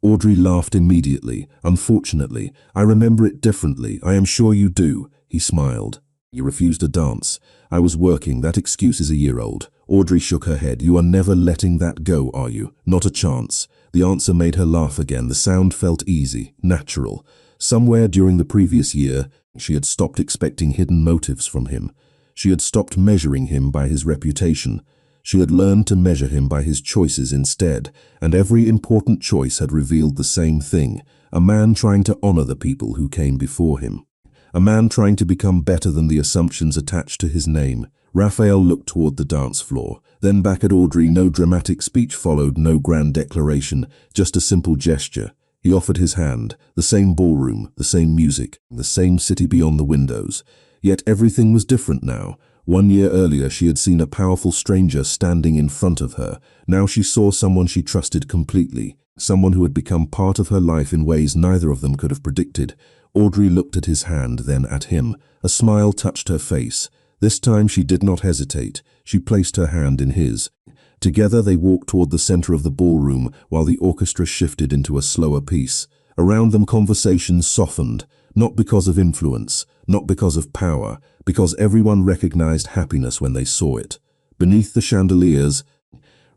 Audrey laughed immediately. Unfortunately, I remember it differently. I am sure you do. He smiled. You refused to dance. I was working. That excuse is a year old. Audrey shook her head. You are never letting that go, are you? Not a chance. The answer made her laugh again. The sound felt easy, natural. Somewhere during the previous year, she had stopped expecting hidden motives from him. She had stopped measuring him by his reputation. She had learned to measure him by his choices instead, and every important choice had revealed the same thing: a man trying to honor the people who came before him. A man trying to become better than the assumptions attached to his name. Raphael looked toward the dance floor, then back at Audrey. No dramatic speech followed, no grand declaration, just a simple gesture. He offered his hand. The same ballroom, the same music, the same city beyond the windows. Yet everything was different now. 1 year earlier, she had seen a powerful stranger standing in front of her. Now she saw someone she trusted completely, someone who had become part of her life in ways neither of them could have predicted. Audrey looked at his hand, then at him. A smile touched her face. This time she did not hesitate. She placed her hand in his. Together they walked toward the center of the ballroom while the orchestra shifted into a slower piece. Around them conversations softened, not because of influence, not because of power, because everyone recognized happiness when they saw it. Beneath the chandeliers,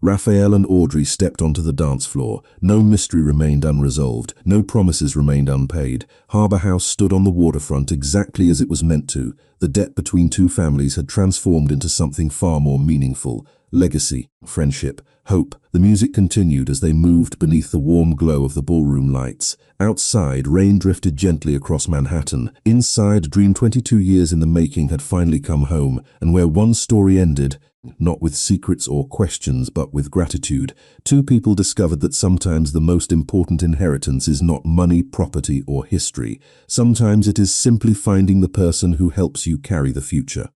Raphael and Audrey stepped onto the dance floor. No mystery remained unresolved. No promises remained unpaid. Harbor House stood on the waterfront exactly as it was meant to. The debt between two families had transformed into something far more meaningful. Legacy, friendship, hope. The music continued as they moved beneath the warm glow of the ballroom lights. Outside, rain drifted gently across Manhattan. Inside, Dream 22 years in the making had finally come home, and where one story ended, not with secrets or questions, but with gratitude, two people discovered that sometimes the most important inheritance is not money, property, or history. Sometimes it is simply finding the person who helps you carry the future.